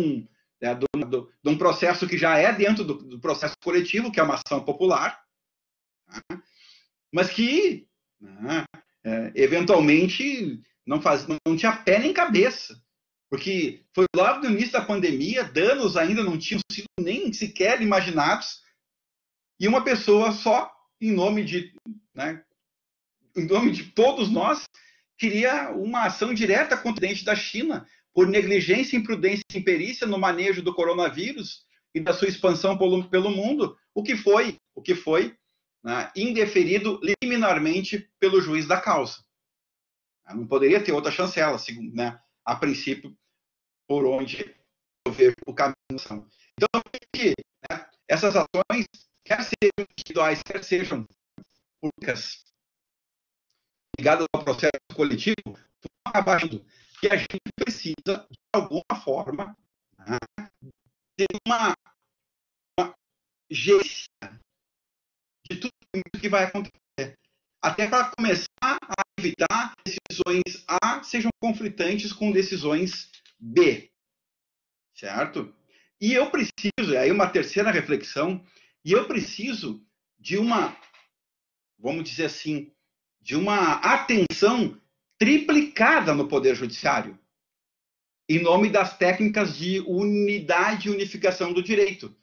um processo que já é dentro do processo coletivo, que é uma ação popular, mas que, eventualmente, não tinha pé nem cabeça. Porque foi logo no início da pandemia, danos ainda não tinham sido nem sequer imaginados, e uma pessoa só, em nome de todos nós, queria uma ação direta contra o presidente da China por negligência, imprudência e imperícia no manejo do coronavírus e da sua expansão pelo mundo, o que foi indeferido liminarmente pelo juiz da causa. Não poderia ter outra chancela, a princípio, por onde eu vejo o caminho. Então, eu vejo que essas ações, quer sejam individuais, quer sejam públicas, ligadas ao processo coletivo, estão acabando. E a gente precisa, de alguma forma, ter uma gerência de tudo que vai acontecer. Até para começar a evitar decisões A sejam conflitantes com decisões B. Certo? E eu preciso, aí uma terceira reflexão, e eu preciso de vamos dizer assim, de uma atenção triplicada no Poder Judiciário, em nome das técnicas de unidade e unificação do direito,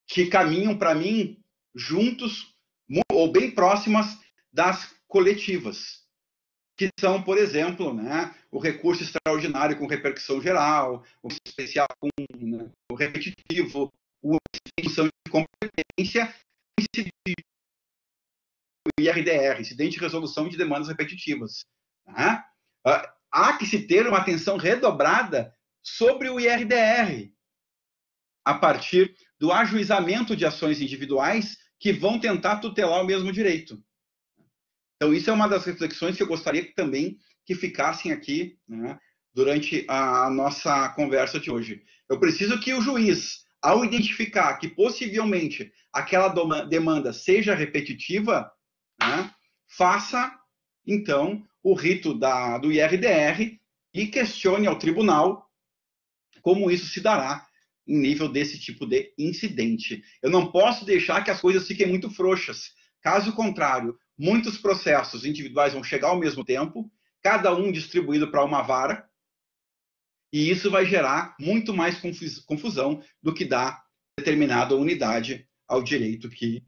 que caminham, para mim, juntos ou bem próximas das coletivas, que são, por exemplo, o recurso extraordinário com repercussão geral, o especial com o repetitivo, a instituição de competência, o IRDR, incidente de resolução de demandas repetitivas. Há que se ter uma atenção redobrada sobre o IRDR, a partir do ajuizamento de ações individuais que vão tentar tutelar o mesmo direito. Então, isso é uma das reflexões que eu gostaria também que ficassem aqui durante a nossa conversa de hoje. Eu preciso que o juiz, ao identificar que possivelmente aquela demanda seja repetitiva, faça, então, o rito do IRDR e questione ao tribunal como isso se dará em nível desse tipo de incidente. Eu não posso deixar que as coisas fiquem muito frouxas. Caso contrário, muitos processos individuais vão chegar ao mesmo tempo, cada um distribuído para uma vara, e isso vai gerar muito mais confusão do que dá determinada unidade ao direito que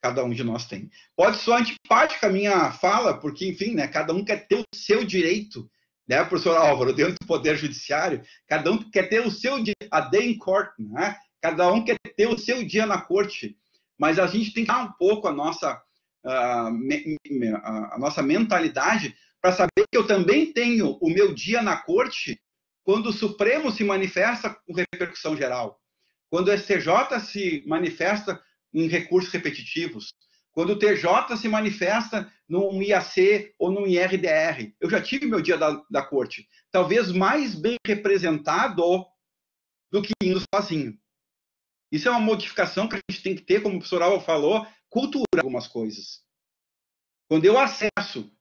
cada um de nós tem. Pode soar antipática a minha fala, porque, enfim, cada um quer ter o seu direito, professor Álvaro, dentro do Poder Judiciário, cada um quer ter o seu a day in court, cada um quer ter o seu dia na corte, mas a gente tem que dar um pouco a nossa mentalidade para saber que eu também tenho o meu dia na corte quando o Supremo se manifesta com repercussão geral, quando o STJ se manifesta em recursos repetitivos, quando o TJ se manifesta num IAC ou num IRDR. Eu já tive meu dia da corte, talvez mais bem representado do que indo sozinho. Isso é uma modificação que a gente tem que ter, como o professor Alva falou, cultura algumas coisas. Quando eu acesso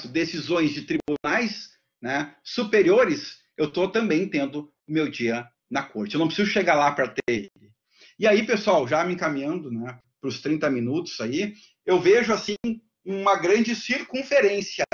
decisões de tribunais, né, superiores, eu estou também tendo o meu dia na corte. Eu não preciso chegar lá para ter ele. E aí, pessoal, já me encaminhando, né, para os 30 minutos aí, eu vejo assim uma grande circunferência,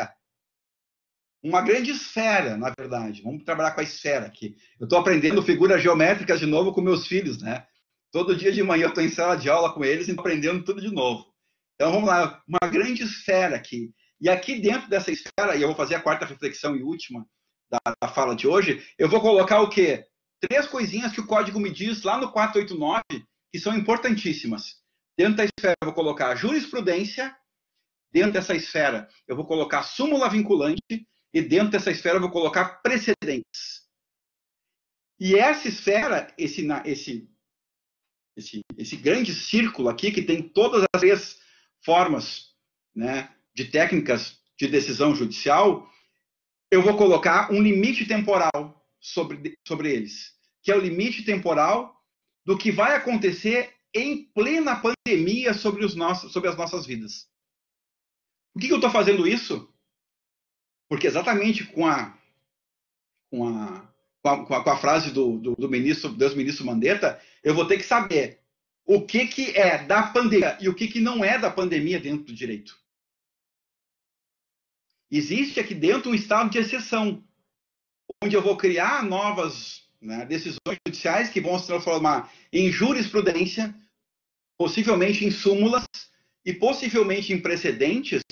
uma grande esfera, na verdade. Vamos trabalhar com a esfera aqui. Eu estou aprendendo figuras geométricas de novo com meus filhos, né? Todo dia de manhã eu estou em sala de aula com eles e aprendendo tudo de novo. Então, vamos lá, uma grande esfera aqui. E aqui dentro dessa esfera, e eu vou fazer a quarta reflexão e última da fala de hoje, eu vou colocar o quê? 3 coisinhas que o código me diz lá no 489, que são importantíssimas. Dentro da esfera eu vou colocar jurisprudência, dentro dessa esfera eu vou colocar súmula vinculante, e dentro dessa esfera eu vou colocar precedentes. E essa esfera, esse grande círculo aqui, que tem todas as 3 formas, né, de técnicas de decisão judicial, eu vou colocar um limite temporal sobre eles, que é o limite temporal do que vai acontecer em plena pandemia sobre as nossas vidas. Por que eu estou fazendo isso? Porque exatamente com a frase do ex-ministro Mandetta, eu vou ter que saber o que é da pandemia e o que não é da pandemia dentro do direito. Existe aqui dentro um estado de exceção, onde eu vou criar novas, né, decisões judiciais que vão se transformar em jurisprudência, possivelmente em súmulas e possivelmente em precedentes,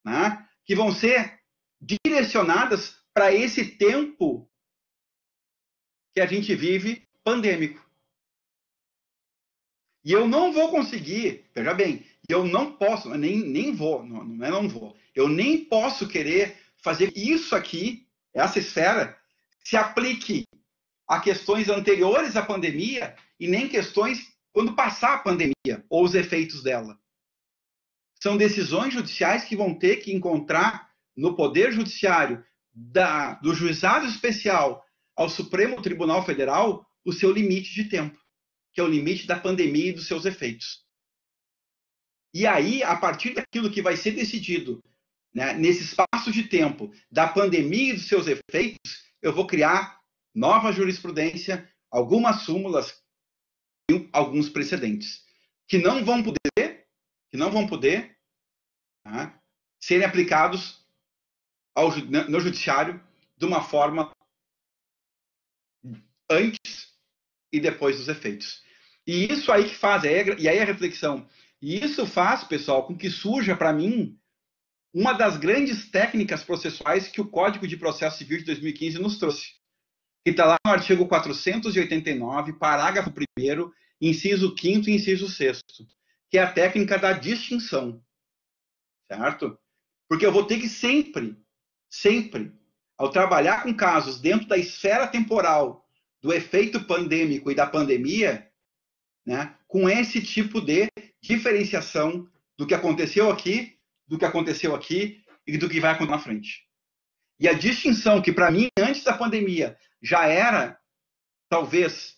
né, que vão ser direcionadas para esse tempo que a gente vive pandêmico. E eu não vou conseguir, veja bem, eu não posso, nem vou, não vou, eu nem posso querer fazer isso aqui, essa esfera, se aplique a questões anteriores à pandemia e nem questões quando passar a pandemia ou os efeitos dela. São decisões judiciais que vão ter que encontrar no Poder Judiciário, do Juizado Especial ao Supremo Tribunal Federal, o seu limite de tempo, que é o limite da pandemia e dos seus efeitos. E aí, a partir daquilo que vai ser decidido, né, nesse espaço de tempo da pandemia e dos seus efeitos, eu vou criar nova jurisprudência, algumas súmulas e alguns precedentes que não vão poder tá, serem aplicados no judiciário de uma forma antes e depois dos efeitos. E isso aí que faz, e aí a reflexão, e isso faz, pessoal, com que surja para mim uma das grandes técnicas processuais que o Código de Processo Civil de 2015 nos trouxe, que está lá no artigo 489, parágrafo 1º, inciso 5º e inciso 6º, que é a técnica da distinção, certo? Porque eu vou ter que sempre, ao trabalhar com casos dentro da esfera temporal do efeito pandêmico e da pandemia, né, com esse tipo de diferenciação do que aconteceu aqui, do que aconteceu aqui e do que vai acontecer na frente. E a distinção que, para mim, antes da pandemia, já era, talvez,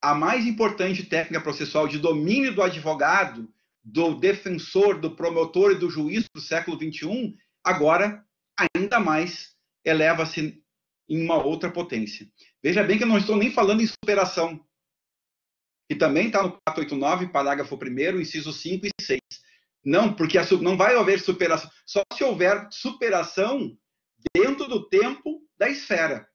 a mais importante técnica processual de domínio do advogado, do defensor, do promotor e do juiz do século XXI, agora, ainda mais, eleva-se em uma outra potência. Veja bem que eu não estou nem falando em superação, que também está no 489, parágrafo 1º, inciso 5 e 6. Não, porque não vai haver superação. Só se houver superação dentro do tempo da esfera,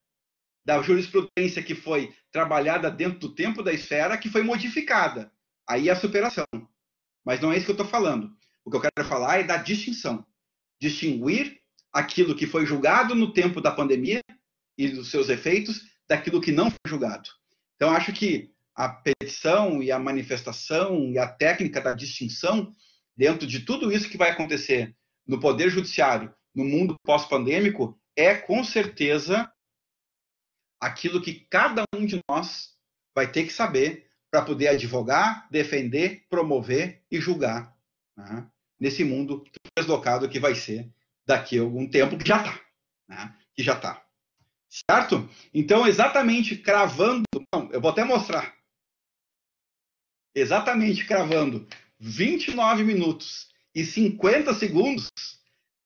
da jurisprudência que foi trabalhada dentro do tempo da esfera, que foi modificada. Aí é a superação. Mas não é isso que eu estou falando. O que eu quero falar é da distinção. Distinguir aquilo que foi julgado no tempo da pandemia e dos seus efeitos daquilo que não foi julgado. Então, acho que a petição e a manifestação e a técnica da distinção, dentro de tudo isso que vai acontecer no Poder Judiciário, no mundo pós-pandêmico, é, com certeza, aquilo que cada um de nós vai ter que saber para poder advogar, defender, promover e julgar, né, nesse mundo deslocado que vai ser daqui a algum tempo, que já está. Né, que já está. Certo? Então, exatamente cravando... Não, eu vou até mostrar. exatamente cravando 29 minutos e 50 segundos,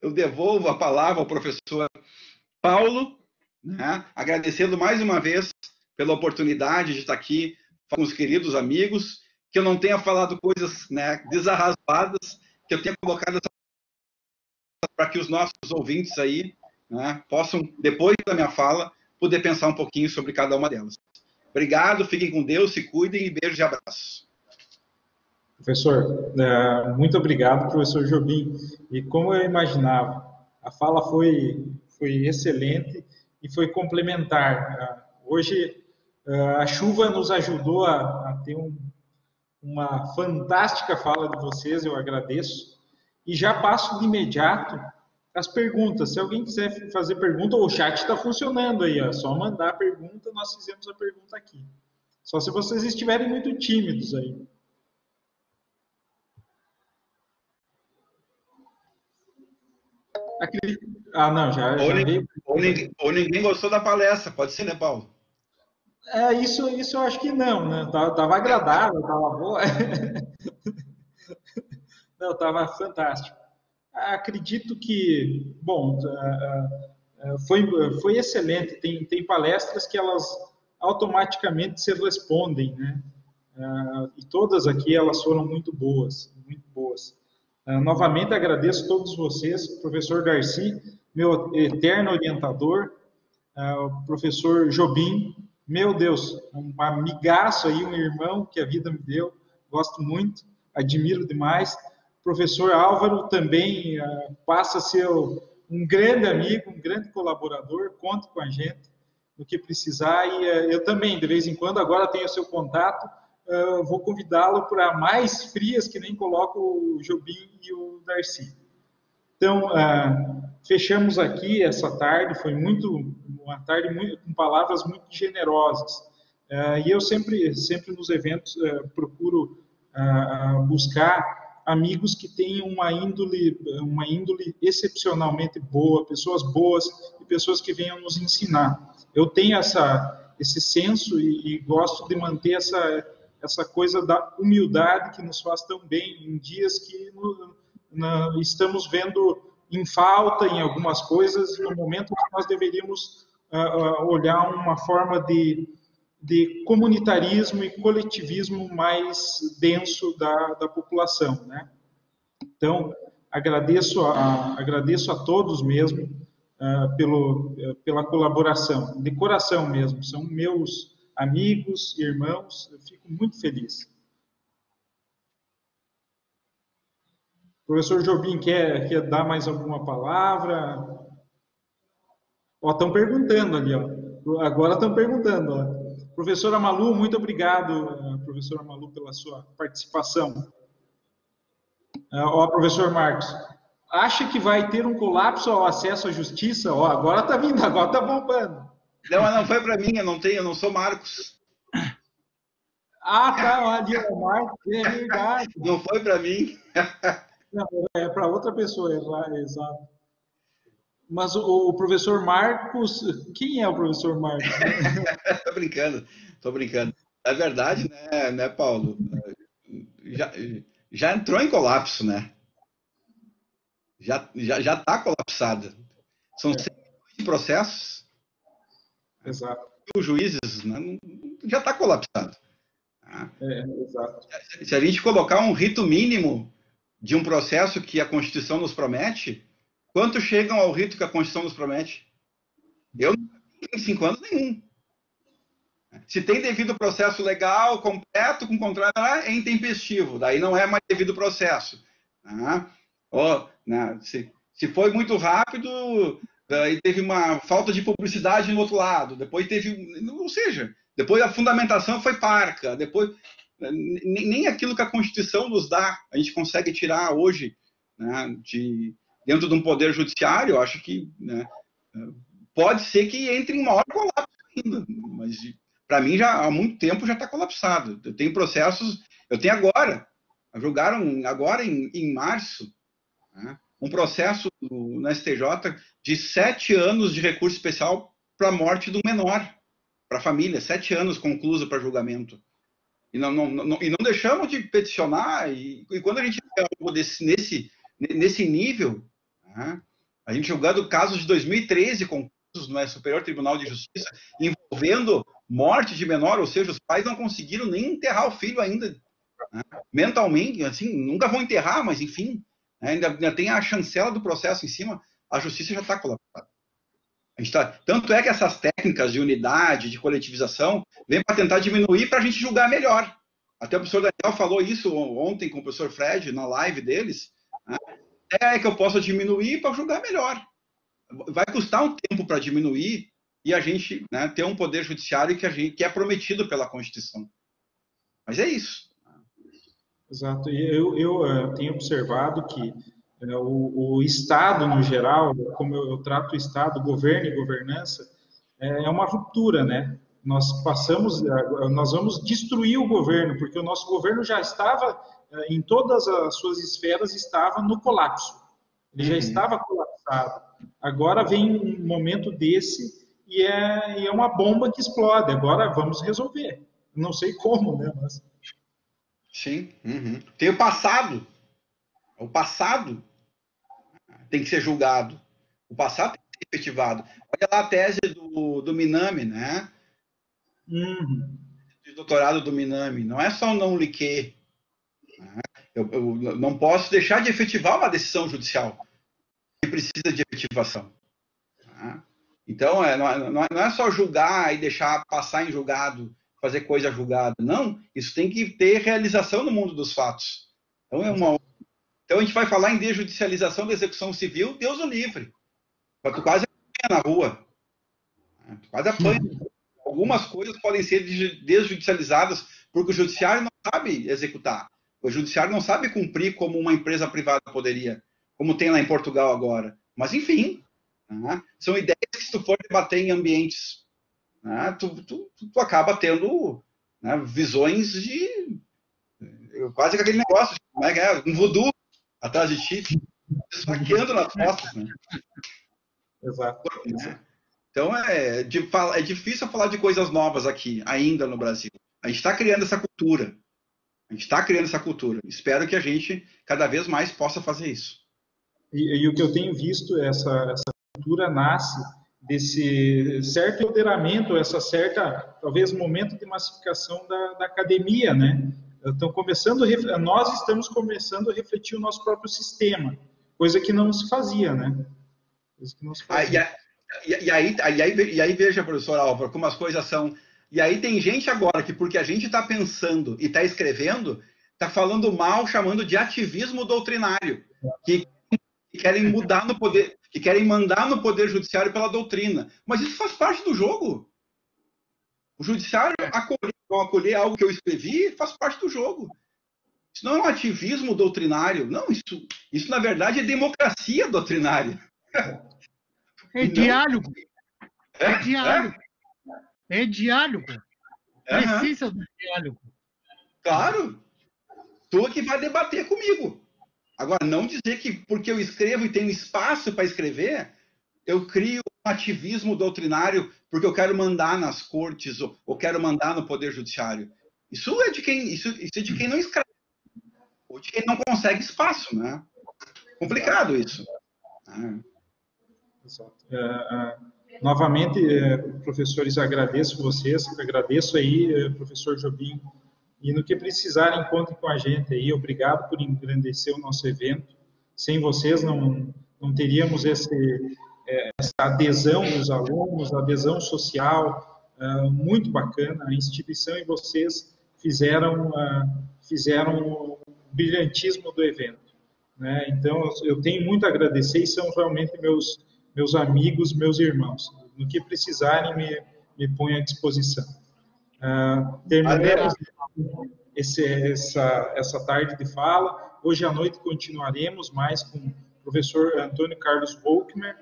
eu devolvo a palavra ao professor Paulo, né, agradecendo mais uma vez pela oportunidade de estar aqui com os queridos amigos, que eu não tenha falado coisas, né, desarrazoadas, que eu tenha colocado para que os nossos ouvintes aí, né, possam, depois da minha fala, poder pensar um pouquinho sobre cada uma delas. Obrigado, fiquem com Deus, se cuidem e beijos e abraços. Professor, muito obrigado, professor Jobim. E como eu imaginava, a fala foi excelente e foi complementar. Hoje, a chuva nos ajudou a ter uma fantástica fala de vocês, eu agradeço. E já passo de imediato as perguntas. Se alguém quiser fazer pergunta, o chat está funcionando aí, é só mandar a pergunta, nós fizemos a pergunta aqui. Só se vocês estiverem muito tímidos aí. Ah, não, já veio. Ou ninguém gostou da palestra, pode ser, né, Paulo? Isso eu acho que não, né? Tava agradável, tava boa. Não, tava fantástico. Acredito que, bom, foi excelente. Tem palestras que elas automaticamente se respondem, né? E todas aqui elas foram muito boas, muito boas. Novamente agradeço a todos vocês, professor Darcy, meu eterno orientador, o professor Jobim, meu Deus, um amigaço aí, um irmão que a vida me deu, gosto muito, admiro demais. Professor Álvaro também passa a ser um grande amigo, um grande colaborador, conte com a gente no que precisar, e eu também, de vez em quando, agora tenho o seu contato, vou convidá-lo para mais frias, que nem coloco o Jobim e o Darcy. Então, fechamos aqui essa tarde, foi uma tarde com palavras muito generosas. E eu sempre nos eventos procuro buscar amigos que tenham uma índole excepcionalmente boa, pessoas boas e pessoas que venham nos ensinar. Eu tenho esse senso e gosto de manter essa coisa da humildade que nos faz tão bem em dias que estamos vendo em falta em algumas coisas, no momento que nós deveríamos olhar uma forma de comunitarismo e coletivismo mais denso da população, né? Então, agradeço a todos mesmo pela colaboração, de coração mesmo, são meus amigos, irmãos, eu fico muito feliz. Professor Jobim, quer dar mais alguma palavra? Estão perguntando ali, agora estão perguntando. Professora Malu, muito obrigado, professora Malu, pela sua participação. Professor Marcos, acha que vai ter um colapso ao acesso à justiça? Agora está vindo, agora está bombando. Não foi para mim, eu não sou Marcos. Tá, ali o Marcos, é verdade. Não foi para mim. Não, é para outra pessoa, exato. Mas o professor Marcos, quem é o professor Marcos? Tô brincando. É verdade, né, Paulo? Já entrou em colapso, né? Já está colapsada. São 100 processos. Exato. E os juízes, né, já está colapsado. Exato. Se a gente colocar um rito mínimo de um processo que a Constituição nos promete, quantos chegam ao rito que a Constituição nos promete? Eu não tenho 5 anos nenhum. Se tem devido processo legal, completo, com contrato, é intempestivo. Daí não é mais devido processo. Se foi muito rápido, daí teve uma falta de publicidade no outro lado. Depois ou seja, depois a fundamentação foi parca. Depois nem aquilo que a Constituição nos dá a gente consegue tirar hoje, né, dentro de um poder judiciário. Eu acho que, né, pode ser que entre em maior colapso ainda, mas para mim já há muito tempo já está colapsado. Eu tenho processos, agora, julgaram agora em março, né, um processo na STJ de 7 anos de recurso especial para a morte de um menor, para a família, 7 anos concluso para julgamento. E não deixamos de peticionar, e quando a gente tem algo nesse nível, né, a gente julgando casos de 2013, concursos no Superior Tribunal de Justiça, envolvendo morte de menor, ou seja, os pais não conseguiram nem enterrar o filho ainda, né, mentalmente, assim, nunca vão enterrar, mas enfim, né, ainda tem a chancela do processo em cima, a justiça já está colapsada. Tanto é que essas técnicas de unidade, de coletivização, vêm para tentar diminuir para a gente julgar melhor. Até o professor Daniel falou isso ontem com o professor Fred, na live deles. Né? É que eu possa diminuir para julgar melhor. Vai custar um tempo para diminuir e a gente, né, ter um poder judiciário que é prometido pela Constituição. Mas é isso. Exato. E eu tenho observado que o Estado, no geral, como eu trato o Estado, governo e governança, é uma ruptura, né? Nós vamos destruir o governo, porque o nosso governo já estava, em todas as suas esferas, estava no colapso. Ele já estava colapsado. Agora vem um momento desse e é uma bomba que explode. Agora vamos resolver. Não sei como, né? Mas... Sim. Tem o passado. O passado tem que ser julgado. O passado tem que ser efetivado. Olha lá a tese do Minami, né? De doutorado do Minami. Não é só um não liquê. Né? Eu não posso deixar de efetivar uma decisão judicial que precisa de efetivação. Né? Então, não é só julgar e deixar passar em julgado, fazer coisa julgada. Não, isso tem que ter realização no mundo dos fatos. Então, a gente vai falar em desjudicialização da execução civil, Deus o livre. Tu quase apanha na rua. Tu quase apanha. Algumas coisas podem ser desjudicializadas porque o judiciário não sabe executar. O judiciário não sabe cumprir como uma empresa privada poderia, como tem lá em Portugal agora. Mas, enfim, né? São ideias que, se tu for debater em ambientes, né, tu acaba tendo, né, visões de... Quase que aquele negócio, como é que é? Um voodoo atrás de ti, esfaqueando nas costas, né? Exato. Então, é difícil falar de coisas novas aqui, ainda no Brasil. A gente está criando essa cultura. Espero que a gente, cada vez mais, possa fazer isso. E o que eu tenho visto, essa cultura nasce desse certo empoderamento, essa certa, talvez, momento de massificação da academia, né? Nós estamos começando a refletir o nosso próprio sistema, coisa que não se fazia, né? E aí veja, professor Álvaro, como as coisas são. E aí tem gente agora que, porque a gente está pensando e está escrevendo, está falando mal, chamando de ativismo doutrinário, que querem mudar no poder, que querem mandar no poder judiciário pela doutrina. Mas isso faz parte do jogo. O judiciário acolher algo que eu escrevi faz parte do jogo. Isso não é um ativismo doutrinário. Não, isso na verdade é democracia doutrinária. É diálogo. É diálogo. É diálogo. Precisa do diálogo. Claro. Tu que vai debater comigo. Agora, não dizer que porque eu escrevo e tenho espaço para escrever, eu crio um ativismo doutrinário porque eu quero mandar nas cortes ou quero mandar no poder judiciário. Isso é de quem não escreve. Ou de quem não consegue espaço, né? Complicado isso. Exato. Novamente, professores, agradeço vocês, agradeço aí, professor Jobim, e no que precisarem, contem com a gente aí. Obrigado por engrandecer o nosso evento. Sem vocês não teríamos essa adesão dos alunos, adesão social, muito bacana. A instituição e vocês fizeram o brilhantismo do evento, né? Então, eu tenho muito a agradecer e são realmente meus amigos, meus irmãos. No que precisarem, me ponho à disposição. Terminamos essa tarde de fala. Hoje à noite continuaremos mais com o professor Antônio Carlos Volkmer,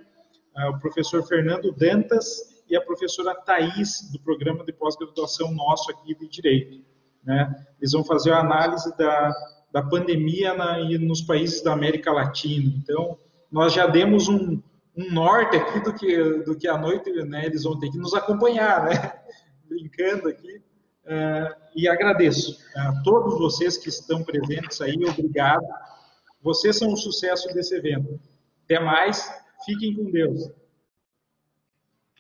o professor Fernando Dantas e a professora Thais, do programa de pós-graduação nosso aqui de Direito, né? Eles vão fazer a análise da pandemia nos países da América Latina. Então, nós já demos um norte aqui do que à noite, né, eles vão ter que nos acompanhar, né? Brincando aqui. e agradeço a todos vocês que estão presentes aí, obrigado. Vocês são o sucesso desse evento. Até mais, fiquem com Deus.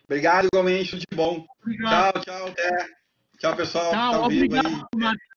Obrigado, igualmente, tudo de bom. Obrigado. Tchau, até. Tchau, pessoal. Tchau, Tá ao vivo obrigado, aí. Marcos.